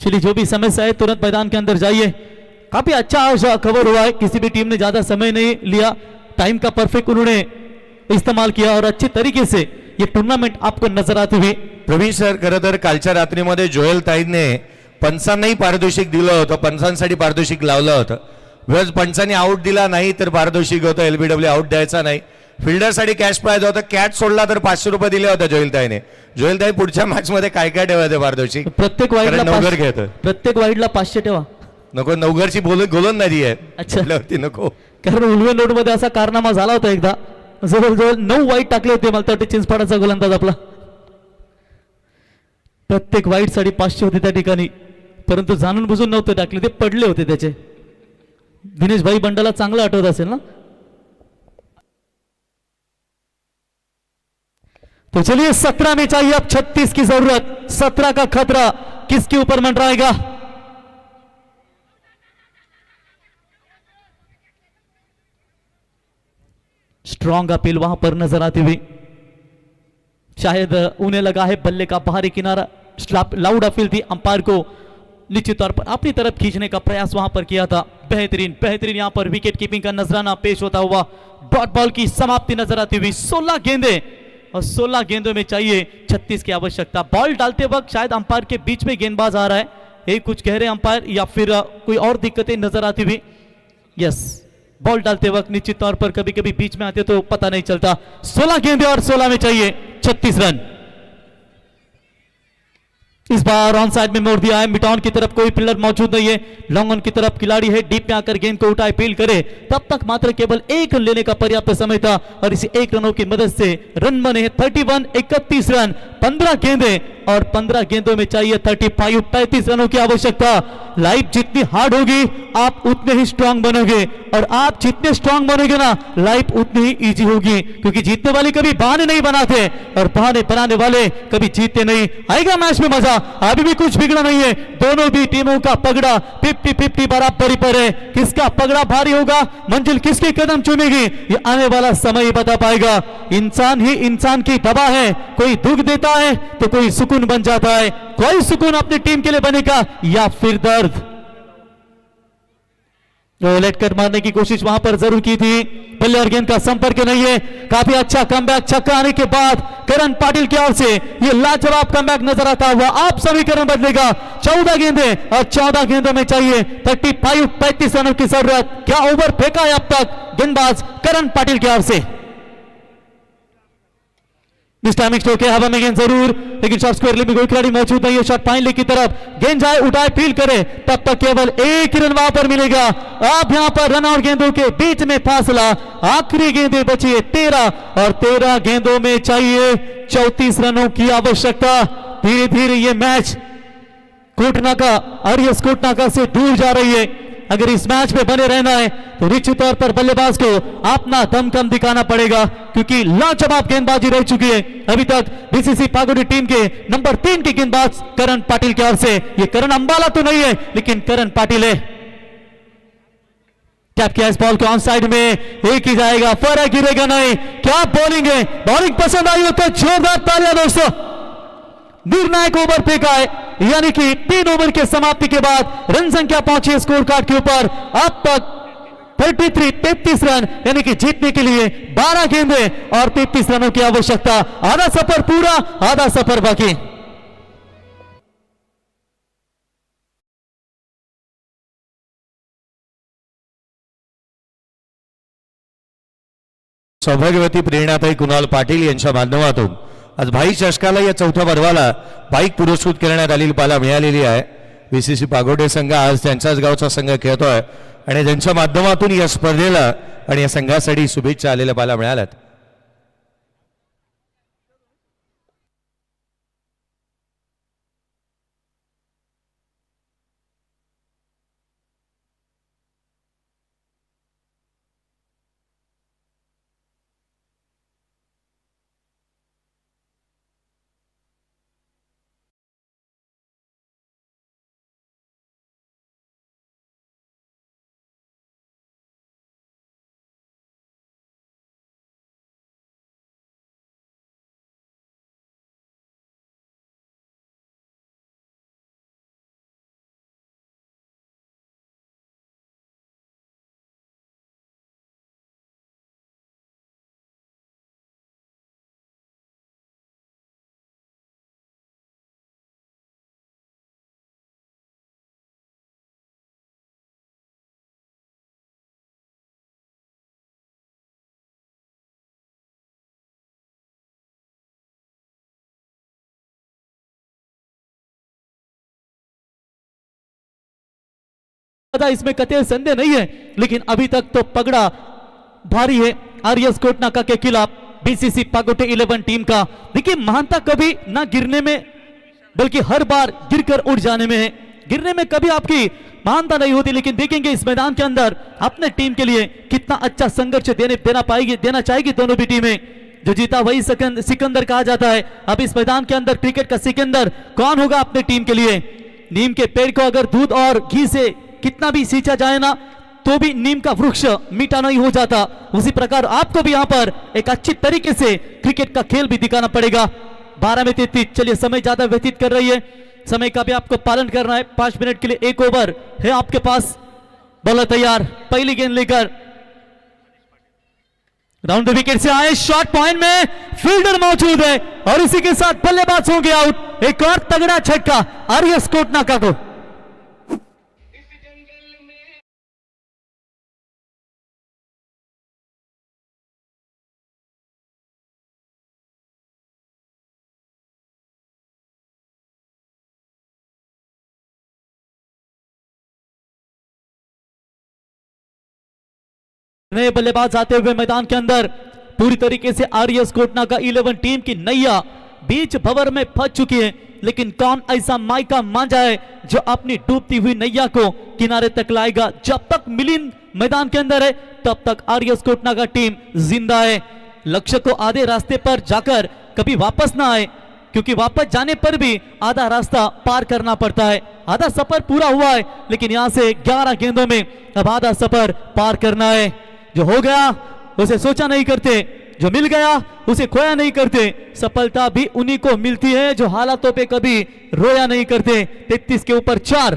चलिए जो भी समस्या है तुरंत मैदान के अंदर जाइए। काफी अच्छा कवर हुआ है, किसी भी टीम ने ज्यादा समय नहीं लिया, टाइम का परफेक्ट उन्होंने इस्तेमाल किया और अच्छे तरीके से ये टूर्नामेंट आपको नजर आते हुए। प्रवीण सर, खरं तर कालच्या रात्रीमध्ये जोएल ताईने पंचांनाही पारितोषिक दिलं होतं, पंचांसाठी पारितोषिक लावलं होतं। वेळेस पंचांनी आउट दिला नाही तर पारितोषिक होतं, एलबीडब्ल्यू आउट द्यायचा नाही। फिल्डरसाठी कॅश प्राइज होतं, कॅच सोडला तर 500 रुपये दिले होते जोएल ताईने। जोएल ताई पुढच्या मॅच मध्ये काय काय ठेवायचं पारितोषिक? प्रत्येक वाईडला 500 ठेवा। नको, नवघरची गोलंदाजी आहे, अच्छा नको, कारण उल्वे नोट मध्ये असा कारनामा झाला होता एकदा, जवळजवळ 9 वाईट टाकले होते, मला वाटतं चिंचपाडाचा गोलंदाज आपला। प्रत्येक वाईट साठी 500 होते त्या ठिकाणी, परंतु जाणून बुजून नव्हते टाकले, ते पडले होते त्याचे। दिनेश भाई बंडाला चांगलं आठवत असेल ना। तो चलिए 17 में चाहिए अब 36 की जरूरत, 17 का खतरा किसके ऊपर मंडराएगा। स्ट्रॉन्ग अपील वहां पर नजर आती हुई, शायद उन्हें लगा है बल्ले का बाहरी किनारा। लाउड अपील थी, अंपायर को निश्चित तौर पर अपनी तरफ खींचने का प्रयास वहां पर किया था। बेहतरीन बेहतरीन यहां पर विकेट कीपिंग का नजराना पेश होता हुआ, डॉट बॉल की समाप्ति नजर आती हुई। 16 गेंदे और 16 गेंदों में चाहिए 36 की आवश्यकता। बॉल डालते वक्त शायद अंपायर के बीच में गेंदबाज आ रहा है, ये कुछ कह रहे हैं अंपायर, या फिर कोई और दिक्कतें नजर आती हुई। यस, बॉल डालते वक्त निश्चित तौर पर कभी कभी बीच में आते तो पता नहीं चलता। 16 गेंदे और 16 में चाहिए 36 run. Is bar on side में मोड़ दिया है, मिटाउन की तरफ कोई फील्डर मौजूद नहीं है, लॉन्ग ऑन की तरफ खिलाड़ी है, डीप में आकर गेंद को उठाए फील्ड करे, तब तक मात्र केवल एक रन लेने का पर्याप्त समय था और इसी एक रनों की मदद से रन बने 31, 31 रन, 15 गेंदें और 15 गेंदों में चाहिए 35, 35 रनों की आवश्यकता। लाइफ जितनी हार्ड होगी आप उतने ही स्ट्रांग बनोगे और आप जितने स्ट्रांग बनोगे ना लाइफ उतनी ही इजी होगी, क्योंकि जीतने वाले कभी बहाने नहीं बनाते और बहाने बनाने वाले कभी जीतते नहीं। आएगा मैच में मजा, अभी भी कुछ बिगड़ा नहीं है, दोनों भी टीमों का पगड़ा 50-50 बराबरी पर है। किसका पगड़ा भारी होगा, मंजिल किसके कदम चूमेगी, ये आने वाला समय ही बता पाएगा। इंसान ही इंसान की दवा है, कोई दुख देता है तो कोई सुकून बन जाता है, कोई सुकून अपनी टीम के लिए बनेगा या फिर दर्द। लेट कर मारने की कोशिश वहां पर जरूर की थी, बल्ले और गेंद का संपर्क नहीं है। काफी अच्छा कमबैक, छक्का आने के बाद करण पाटिल की ओर से ये लाजवाब कमबैक नजर आता हुआ आप सभी करण बदलेगा। 14 गेंदें और 14 गेंदों में चाहिए 35, 35 रनों की जरूरत। क्या ओवर फेंका है अब तक गेंदबाज करण पाटिल की ओर से। इस टाइम स्ट्रोक है, हवा में गेंद जरूर, लेकिन शॉट स्क्वायर में कोई खिलाड़ी मौजूद नहीं है। शॉट फाइन लेग की तरफ गेंद जाए, उठाए फील्ड करे, तब तक केवल एक ही रन वहां पर मिलेगा। अब यहां पर रन और गेंदों के बीच में फासला, आखिरी गेंदें बची है 13 और 13 गेंदों में चाहिए 34 रनों की आवश्यकता। धीरे धीरे ये मैच कोटनाका, आरएस कोटनाका से दूर जा रही है। अगर इस मैच में बने रहना है तो निश्चित तौर पर बल्लेबाज को अपना दमखम दिखाना पड़ेगा, क्योंकि लाजवाब गेंदबाजी रह चुकी है अभी तक बीसीसी पागोडी टीम के नंबर 3 के गेंदबाज करण पाटिल की ओर से। ये करण अंबाला तो नहीं है, लेकिन करण पाटिल है। टैप किया इस बॉल को ऑन साइड में, एक ही जाएगा, फर्क गिरेगा नहीं। क्या बॉलिंग है, बॉलिंग पसंद आई हो तो जोरदार तालियां दोस्तों। निर्णायक ओवर फेंका है, यानी कि 3 ओवर के समाप्ति के बाद रन संख्या पहुंची स्कोर कार्ड के ऊपर। अब तक 33 रन, यानी कि जीतने के लिए 12 गेंदें और 33 रनों की आवश्यकता। आधा सफर पूरा, आधा सफर बाकी। सौभाग्यवती प्रेरणाताई कुणाल पाटील यांच्या माध्यमातून आज भाई चषकाला या चौथ्या पर्वाला बाईक पुरस्कृत करण्यात आलेली पाला मिळालेली आहे। बीसीसी पागोडे संघ आज त्यांच्याच गावचा संघ खेळतोय आणि त्यांच्या माध्यमातून या स्पर्धेला आणि या संघासाठी शुभेच्छा आलेल्या पाला मिळाल्यात। इसमें कतई संदेह नहीं है, लेकिन अभी तक तो पगड़ा भारी है आरएस कोटनाका के खिलाफ बीसीसी पागोटे 11 टीम का। देखिए महानता कभी ना गिरने में बल्कि हर बार गिरकर उठ जाने में है। गिरने में कभी आपकी महानता नहीं होती, लेकिन देखेंगे इस मैदान के अंदर अपने टीम के लिए कितना अच्छा संघर्ष देना चाहेगी दोनों भी टीमें। जो जीता वही सिकंदर कहा जाता है। अब इस मैदान के अंदर क्रिकेट का सिकंदर कौन होगा अपने टीम के लिए। नीम के पेड़ को अगर दूध और घी से कितना भी सींचा जाए ना तो भी नीम का वृक्ष मीठा नहीं हो जाता। उसी प्रकार आपको भी यहां पर एक अच्छी तरीके से क्रिकेट का खेल भी दिखाना पड़ेगा। 12 में 33, चलिए समय ज्यादा व्यतीत कर रही है, समय का भी आपको पालन करना है। 5 मिनट के लिए एक ओवर है आपके पास। बॉलर तैयार, पहली गेंद लेकर राउंड द विकेट से आए, शॉट पॉइंट में फील्डर मौजूद है और इसी के साथ बल्लेबाज होंगे आउट। एक और तगड़ा छक्का आरएस कोटनाका को। नए बल्लेबाज आते हुए मैदान के अंदर पूरी तरीके से आरएस कोटना का 11 टीम की नैया बीच भंवर में फंस चुकी है, लेकिन कौन ऐसा माइका मांझा है जो अपनी डूबती हुई नैया को किनारे तक लाएगा। जब तक मिलिंद मैदान के अंदर है तब तक आरएस कोटना का टीम जिंदा है। लक्ष्य को आधे रास्ते पर जाकर कभी वापस ना आए, क्योंकि वापस जाने पर भी आधा रास्ता पार करना पड़ता है। आधा सफर पूरा हुआ है, लेकिन यहां से 11 गेंदों में अब आधा सफर पार करना है। जो हो गया उसे सोचा नहीं करते, जो मिल गया उसे खोया नहीं करते। सफलता भी उन्हीं को मिलती है जो हालातों पे कभी रोया नहीं करते। 33 के ऊपर 4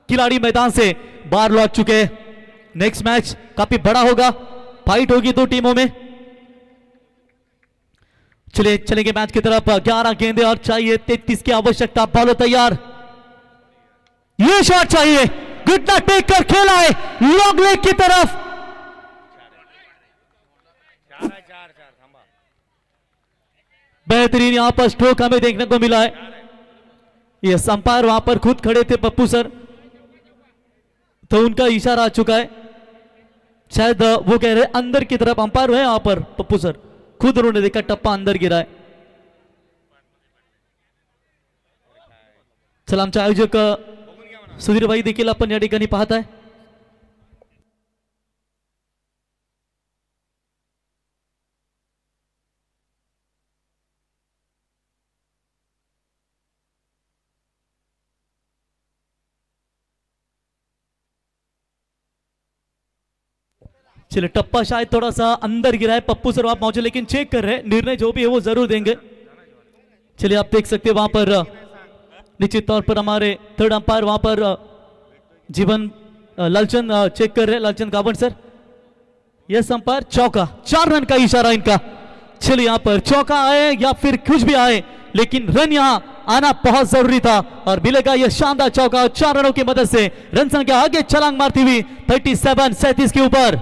खिलाड़ी मैदान से बाहर लौट चुके हैं। नेक्स्ट मैच काफी बड़ा होगा, फाइट होगी दो टीमों में। चलेंगे मैच की तरफ। 11 गेंदे और चाहिए 33 की आवश्यकता। बॉलर तैयार, ये शॉट चाहिए, घुटना टेक कर खेला है लॉन्ग लेग की तरफ। बेहतरीन यहां पर स्ट्रोक हमें देखने को मिला है। ये अंपायर वहां पर खुद खड़े थे पप्पू सर, तो उनका इशारा आ चुका है, शायद वो कह रहे अंदर की तरफ। अंपायर है यहां पर पप्पू सर, खुद उन्होंने देखा टप्पा अंदर गिरा है। चला आमचे आयोजक सुधीर भाई देखील आपण या ठिकाणी पाहत आहे। चलिए टप्पा शायद थोड़ा सा अंदर गिरा है। पप्पू सर वहां पहुंचे, लेकिन चेक कर रहे हैं, निर्णय जो भी है वो जरूर देंगे। चलिए आप देख सकते हैं वहां पर निश्चित तौर पर हमारे थर्ड अंपायर वहां पर जीवन लालचंद चेक कर रहे हैं, लालचंद गावन सर। यस अंपायर, चौका, 4 रन का इशारा इनका। चलिए यहां पर चौका आए या फिर कुछ भी आए, लेकिन रन यहां आना बहुत जरूरी था और मिलेगा यह शानदार चौका। 4 रनों की मदद से रन संख्या आगे छलांग मारती हुई 37 के ऊपर।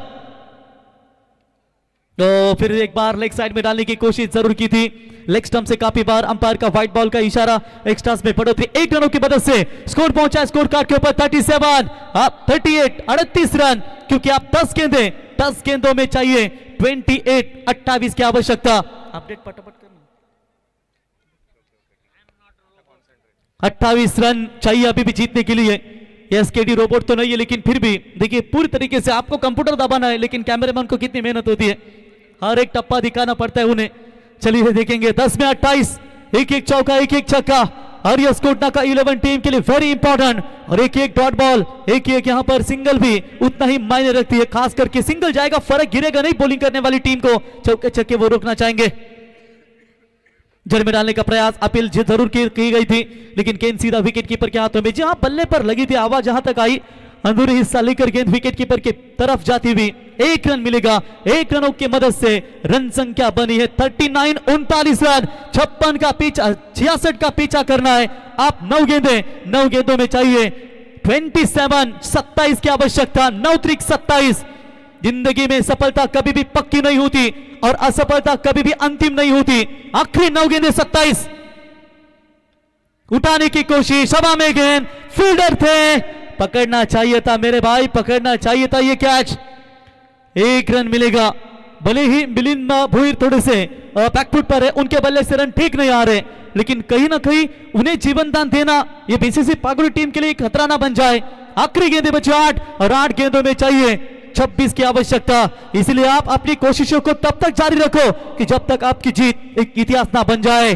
तो फिर एक बार लेग साइड में डालने की कोशिश जरूर की थी, लेग स्टंप से काफी बार अंपायर का व्हाइट बॉल का इशारा। एक्स्ट्रास में बढ़ोतरी 1 रनों की मदद से स्कोर पहुंचा स्कोर कार्ड के ऊपर 37, आप 38 रन, क्योंकि आप 10 गेंदों में चाहिए 28 की आवश्यकता। अपडेट पटापट करना, 28 रन चाहिए अभी भी जीतने के लिए। एसकेडी रोबोट तो नहीं है, लेकिन फिर भी देखिए पूरी तरीके से आपको कंप्यूटर दबाना है, लेकिन कैमरामैन को कितनी मेहनत होती है, हर एक टप्पा दिखाना पड़ता है उन्हें। चलिए देखेंगे 10 में 28, एक चौका, एक छक्का। आरएस कोटना का 11 टीम के लिए वेरी इंपॉर्टेंट, और एक डॉट बॉल, एक यहां पर सिंगल भी उतना ही मायने रखती है। खास करके सिंगल जाएगा, फर्क गिरेगा नहीं बॉलिंग करने वाली टीम को। चौके छक्के वो रोकना चाहेंगे। जड़ में डालने का प्रयास, अपील जरूर की गई थी, लेकिन गेंद सीधा विकेट कीपर के हाथों में। जहां बल्ले पर लगी थी, आवाज जहां तक आई, अंदरूनी हिस्सा लेकर गेंद विकेट कीपर की तरफ जाती हुई 1 रन मिलेगा। 1 रनों की मदद से रन संख्या बनी है 39, 39 रन। 56 का पीछा, 66 का पीछा करना है। आप 9 गेंदों में चाहिए 27 की आवश्यकता। 9 त्रिक 27। जिंदगी में सफलता कभी भी पक्की नहीं होती और असफलता कभी भी अंतिम नहीं होती। आखिरी 9 गेंदें 27। उठाने की कोशिश, हवा में गेंद, फील्डर थे, पकड़ना चाहिए था मेरे भाई, पकड़ना चाहिए था ये कैच। 1 रन मिलेगा। भले ही मिलिंद भुईर थोड़े से बैकफुट पर है, उनके बल्ले से रन ठीक नहीं आ रहे, लेकिन कहीं ना कहीं उन्हें जीवन दान देना ये बीसीसी पागुड़ी टीम के लिए खतरा ना बन जाए। आखिरी गेंदें बची 8 और 8 गेंदों में चाहिए 26 की आवश्यकता। इसलिए आप अपनी कोशिशों को तब तक जारी रखो कि जब तक आपकी जीत एक इतिहास ना बन जाए।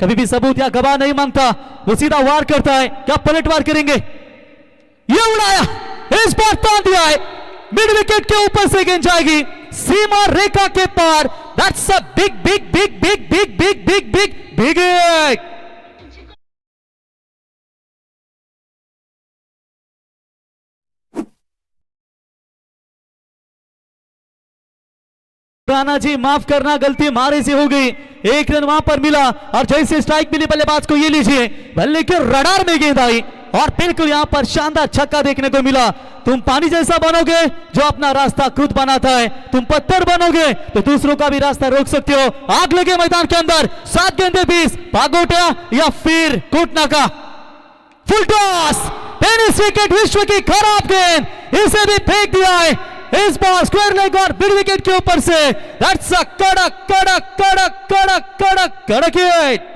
कभी भी सबूत या गवाह नहीं मांगता, वो सीधा वार करता है। क्या पलटवार करेंगे? ये उड़ाया, इस बार तान दिया है, मिड विकेट के ऊपर से गेंद जाएगी सीमा रेखा के पार। That's a big big big big big big big big big hit. Rana ji माफ करना, गलती हमारे से हो गई। 1 रन वहां पर मिला और जैसे स्ट्राइक मिली बल्लेबाज को, ये लीजिए बल्ले के रडार में गेंद आई और बिल्कुल यहां पर शानदार छक्का देखने को मिला। तुम पानी जैसा बनोगे जो अपना रास्ता खुद बनाता है, तुम पत्थर बनोगे तो दूसरों का भी रास्ता रोक सकते हो। आग लगे मैदान के अंदर, 7 गेंदे 20, भागोटिया या फिर कोटना का फुल टॉस। टेनिस विकेट, विश्व की खराब गेंद, इसे भी फेंक दिया है। इस बार स्क्वायर लेग और मिड विकेट के ऊपर से दैट्स अ कड़क कड़क कड़क कड़क कड़क कड़क हिट।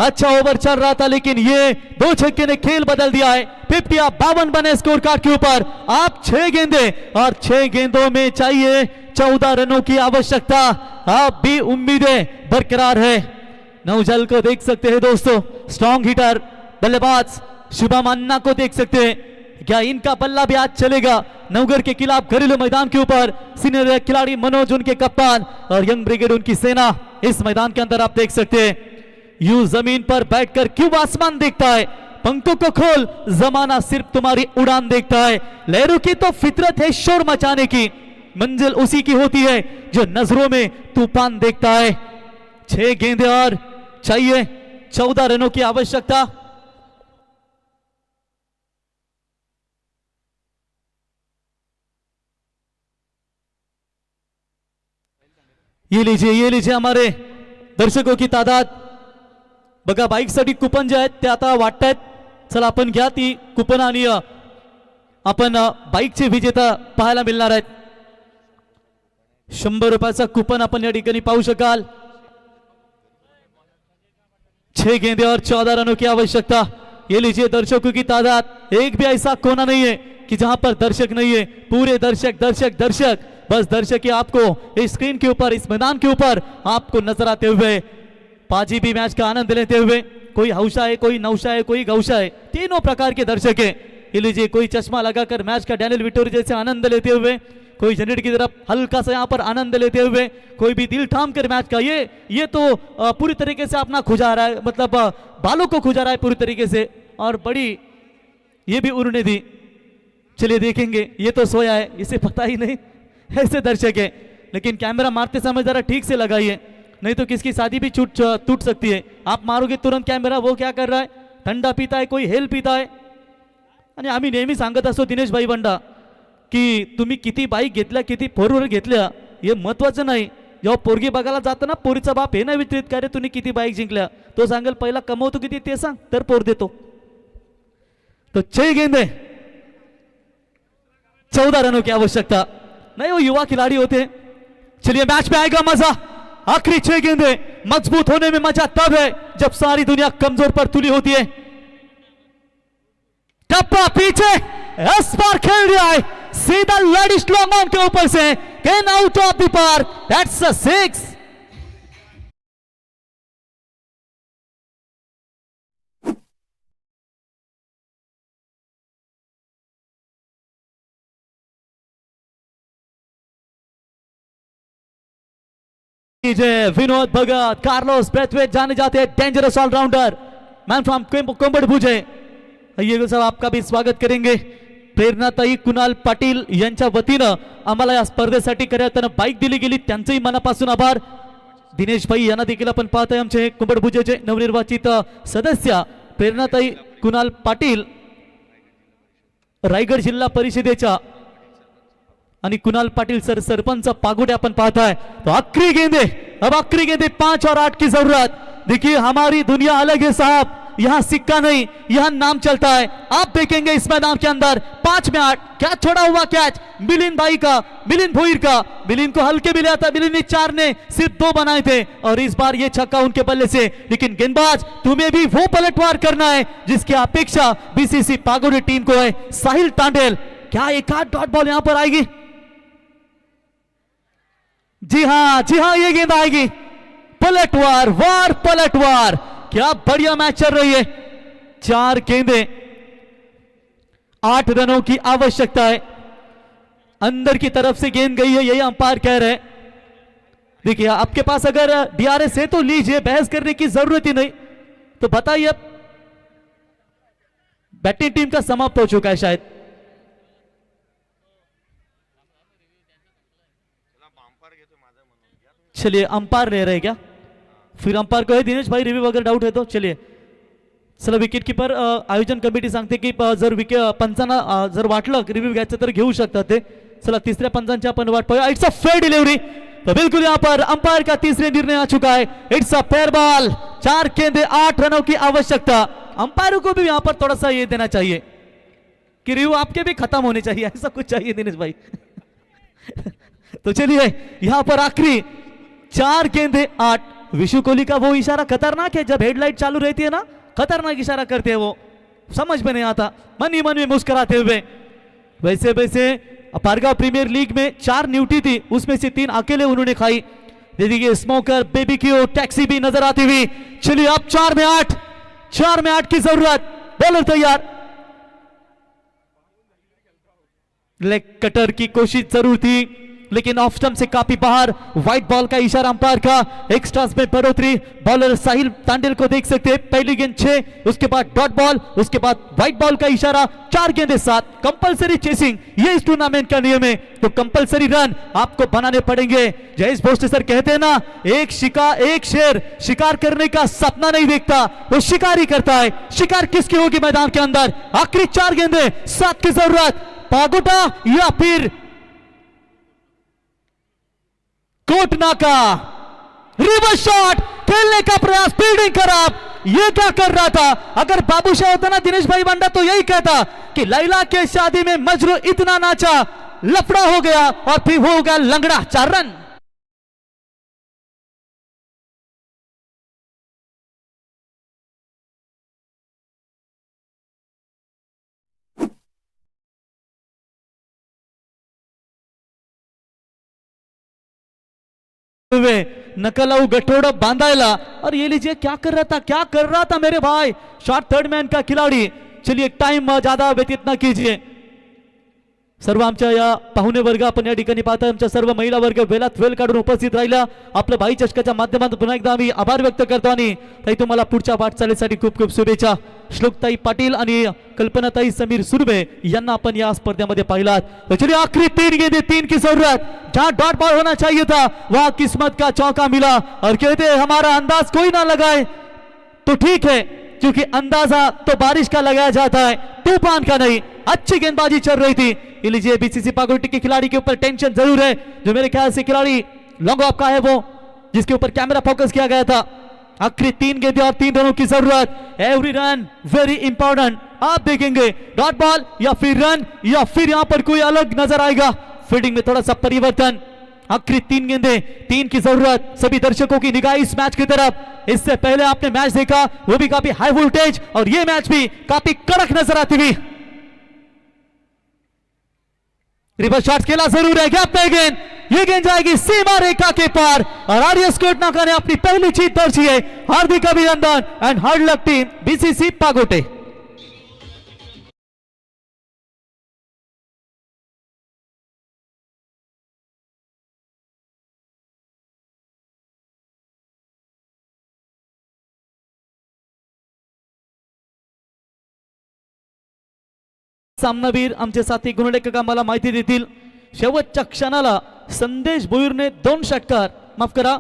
अच्छा ओवर चल रहा था लेकिन ये दो छक्के ने खेल बदल दिया है। 52 बने स्कोर कार्ड के ऊपर। आप 6 गेंदे और 6 गेंदों में चाहिए 14 रनों की आवश्यकता। आप भी उम्मीदें बरकरार है। नवजल को देख सकते हैं दोस्तों, स्ट्रॉन्ग हिटर बल्लेबाज शुभम अन्ना को देख सकते हैं। क्या इनका बल्ला भी आज चलेगा नवगढ़ के खिलाफ घरेलू मैदान के ऊपर? सीनियर खिलाड़ी मनोज उनके कप्तान और यंग ब्रिगेड उनकी सेना इस मैदान के अंदर आप देख सकते हैं। यूं जमीन पर बैठकर क्यों आसमान देखता है, पंखों को खोल, जमाना सिर्फ तुम्हारी उड़ान देखता है। लहरों की तो फितरत है शोर मचाने की, मंजिल उसी की होती है जो नजरों में तूफान देखता है। 6 गेंदे और चाहिए 14 रनों की आवश्यकता। ये लीजिए हमारे दर्शकों की तादाद बघा। बाईकसाठी कुपन जे आहेत ते आता वाटतायत, चला आपण घ्या ती कुपन आणि आपण बाईकचे विजेता पाहायला मिळणार आहेत। 100 रुपयाचा कुपन आपण या ठिकाणी पाहू शकाल। 6 गेंदे और 14 रनों की आवश्यकता। ये लीजिए दर्शकों की तादाद। एक भी ऐसा कोना नहीं है कि जहां पर दर्शक नहीं है, पूरे दर्शक दर्शक दर्शक, बस दर्शक ही आपको इस स्क्रीन के ऊपर, इस मैदान के ऊपर आपको नजर आते हुए, पाजी भी मैच का आनंद लेते हुए। कोई हौशा है, कोई नौशा है, कोई गौशा है, तीनों प्रकार के दर्शक है। ये लीजिए कोई चश्मा लगाकर मैच का डैनियल विटोरी जैसे आनंद लेते हुए, कोई जनरेट की तरफ हल्का सा यहाँ पर आनंद लेते हुए, कोई भी दिल थाम कर मैच का ये तो पूरी तरीके से अपना खुजा रहा है, मतलब बालों को खुजा रहा है पूरी तरीके से, और बड़ी ये भी उन्होंने दी। चलिए देखेंगे, ये तो सोया है, इसे पता ही नहीं, ऐसे दर्शक है। लेकिन कैमरा मारते समय जरा ठीक से लगाइए, नहीं तो किसकी शादी भी टूट सकती है। आप मारोगे तुरंत कैमरा, वो क्या कर रहा है, ठंडा पीता है, कोई हेल पीता है। आणि आम्ही नेहमी सांगत असतो दिनेश भाई बंडा की तुम्ही किती बाईक घेतल्या, किती फोर व्हीलर घेतल्या, हे महत्वाचं नाही। जेव्हा पोरगी बघायला जातं ना, पोरीचा बाप हे नाही विचारित का रे तुम्ही किती बाईक जिंकल्या, तो सांगेल पहिला कमवतो किती ते सांग, तर पोर देतो। तो 6 गेंदे 14 रनों की आवश्यकता। नहीं वो युवा खिलाड़ी होते। चलिए मैच में आएगा मजा। आखिरी 6 गेंदे, मजबूत होने में मजा तब है जब सारी दुनिया कमजोर पर तुली होती है। टप्पा पीछे, इस बार खेल दिया है सीधा लेडीज लॉन्ग ऑन के ऊपर से, can out of the park, that's a 6। Vinod Bhagat, Carlos Brathwaite जाने जाते हैं dangerous all rounder, man from Kombad Bhuje. आइए साहब आपका भी स्वागत करेंगे। प्रेरणाताई कुणाल पाटील यांच्या वतीनं आम्हाला या स्पर्धेसाठी करताना बाईक दिली गेली, त्यांचेही मनापासून आभार। दिनेश भाई यांना देखील आपण पाहतोय, आमचे कोंबड भुजेचे नवनिर्वाचित सदस्य प्रेरणाताई कुणाल पाटील रायगड जिल्हा परिषदेच्या आणि कुणाल पाटिल सर सरपंच पागुड़े अपन पाता है। तो आखिरी गेंदे, अब आखिरी गेंदे 5 और 8 की जरूरत। देखिए हमारी दुनिया अलग है साहब, यहाँ सिक्का नहीं, यहाँ नाम चलता है। आप देखेंगे इस मैदान के अंदर 5 में 8, क्या छोड़ा हुआ कैच मिलिंद भाई का, मिलिंद भोईर का। मिलिंद को हल्के मिला था, मिलिंद ने 4 ने सिर्फ 2 बनाए थे, और इस बार ये छक्का उनके बल्ले से। लेकिन गेंदबाज तुम्हें भी वो पलटवार करना है जिसकी अपेक्षा बीसीसी पागुड़े टीम को है। साहिल टांडेल, क्या एक आध डॉट बॉल यहाँ पर आएगी? जी हाँ ये गेंद आएगी। पलटवार, वार पलटवार, क्या बढ़िया मैच चल रही है। 4 गेंदे 8 रनों की आवश्यकता है। अंदर की तरफ से गेंद गई है, यही अंपायर कह रहे हैं। देखिए आपके पास अगर डीआरएस है तो लीजिए, बहस करने की जरूरत ही नहीं। तो बताइए, बैटिंग टीम का समाप्त हो चुका है शायद। चलिए अंपायर ले रहे क्या? फिर अंपायर को है दिनेश भाई रिव्यू वगैरह डाउट है तो चलिए। चला विकेट कीपर आयोजन कमिटी सांगते की जर पंचांना जर वाटलं रिव्ह्यू घ्यायचं तर घेऊ शकतात ते, चला तीसऱ्या पंचांची आपण वाट पाहूया. It's a fair delivery. तो बिल्कुल यहाँ पर अंपायर का तीसरे निर्णय आ चुका है. It's a fair ball. 4 गेंदे 8 रनों की आवश्यकता. अंपायरों को भी यहाँ पर थोड़ा सा ये देना चाहिए कि रिव्यू आपके भी खत्म होने चाहिए, ऐसा कुछ चाहिए दिनेश भाई. तो चलिए यहाँ पर आखिरी 4 गेंदे 8. विशु कोहली का वो इशारा खतरनाक है, जब हेडलाइट चालू रहती है ना खतरनाक इशारा करते हैं वो, समझ में नहीं आता, मन ही मन में मुस्कुराते हुए. वैसे वैसे पारगा प्रीमियर लीग में 4 न्यूटी थी, उसमें से 3 अकेले उन्होंने खाई. दे दीजिए स्मोकर, बेबीक्यू, टैक्सी भी नजर आती हुई. चलिए अब 4 में 8, 4 में 8 की जरूरत. बॉलर तैयार. लेग कटर की कोशिश जरूर थी लेकिन ऑफ स्टंप से काफी बाहर. व्हाइट बॉल का इशारा अंपायर का. एक्स्ट्रास में बढ़ोतरी. बॉलर साहिल तांडेल को देख सकते हैं. पहली गेंद 6, उसके बाद डॉट बॉल, उसके बाद व्हाइट बॉल का इशारा. 4 गेंदे 7. कंपलसरी चेसिंग, ये इस टूर्नामेंट का नियम है. तो कंपलसरी रन आपको बनाने पड़ेंगे. जयेश भोसले सर कहते हैं ना, एक शेर शिकार करने का सपना नहीं देखता, वो शिकार ही करता है. शिकार किसकी होगी मैदान के अंदर? आखिरी 4 गेंदे 7 की जरूरत. पागोटा या फिर कोटना का रिवर्स शॉट. खेलने का प्रयास, फील्डिंग खराब. ये क्या कर रहा था? अगर बाबूशाह होता ना दिनेश भाई बंडा तो यही कहता कि लैला के शादी में मजरू इतना नाचा, लफड़ा हो गया और फिर हो गया लंगड़ा. 4 रन. नकलाऊ गठोड़ा बांधायला. और ये लीजिए क्या कर रहा था मेरे भाई, शॉट थर्ड मैन का खिलाड़ी. चलिए टाइम ज्यादा व्यतीत न कीजिए. सर्व आमच्या या पाहुणे वर्ग आपण या ठिकाणी पाहता, आमच्या सर्व महिला वर्ग वेळात वेळ काढून उपस्थित राहिला. आपल्या भाई चषकाच्या माध्यमातून पुन्हा एकदा आम्ही आभार व्यक्त करतो आणि ताई तुम्हाला पुढच्या वाटचालीसाठी खूप खूप शुभेच्छा. श्लोकताई पाटील आणि कल्पनाताई समीर सुरभे यांना आपण या स्पर्धेमध्ये पाहिलात. तो चलिए आखिरी 3 गेंदे 3 की जरूरत. जहां डॉट बॉल होना चाहिए था वहां किस्मत का चौका मिला. और कहते हैं हमारा अंदाज कोई ना लगाए तो ठीक है, क्योंकि अंदाजा तो बारिश का लगाया जाता है, तूफान का नहीं. अच्छी गेंदबाजी चल रही थी. लीजिए बीसीसी पागोटी के खिलाड़ी के ऊपर टेंशन जरूर है, जो मेरे ख्याल से खिलाड़ी लॉन्ग ऑफ का है वो, जिसके ऊपर कैमरा फोकस किया गया था. आखिरी 3 गेंदे और 3 रनों की जरूरत. Every run very important. आप देखेंगे डॉट बॉल या फिर रन या फिर यहां पर कोई अलग नजर आएगा. फील्डिंग में थोड़ा सा परिवर्तन. आखिरी 3 गेंदे 3 की जरूरत. सभी दर्शकों की निगाह इस मैच की तरफ. इससे पहले आपने मैच देखा, वो भी काफी हाई वोल्टेज, और ये मैच भी काफी कड़क नजर आती हुई. रिवर्स शॉट खेला जरूर है. गैप में गेंद, ये गेंद जाएगी सीमा रेखा के पार और आर्यस कोटनाका ने अपनी पहली जीत दर्ज की है. हार्दिक अभिनंदन एंड हार्ड लक टीम बीसीसी पागोटे. सामनावीर आमचे साथी गुणलेखक आम्हाला माहिती देतील. शेवटच्या क्षणाला संदेश भोईरने 2 षटकार, माफ करा,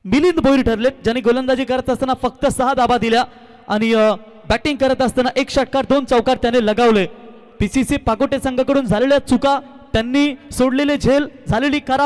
मिलिंद भोईर ठरले, ज्यांनी गोलंदाजी करत असताना फक्त 6 धाबा दिल्या आणि बॅटिंग करत असताना 1 षटकार 2 चौकार त्याने लगावले. पीसीसी पागोटे संघाकडून झालेल्या चुका, त्यांनी सोडलेले झेल, झालेली खराब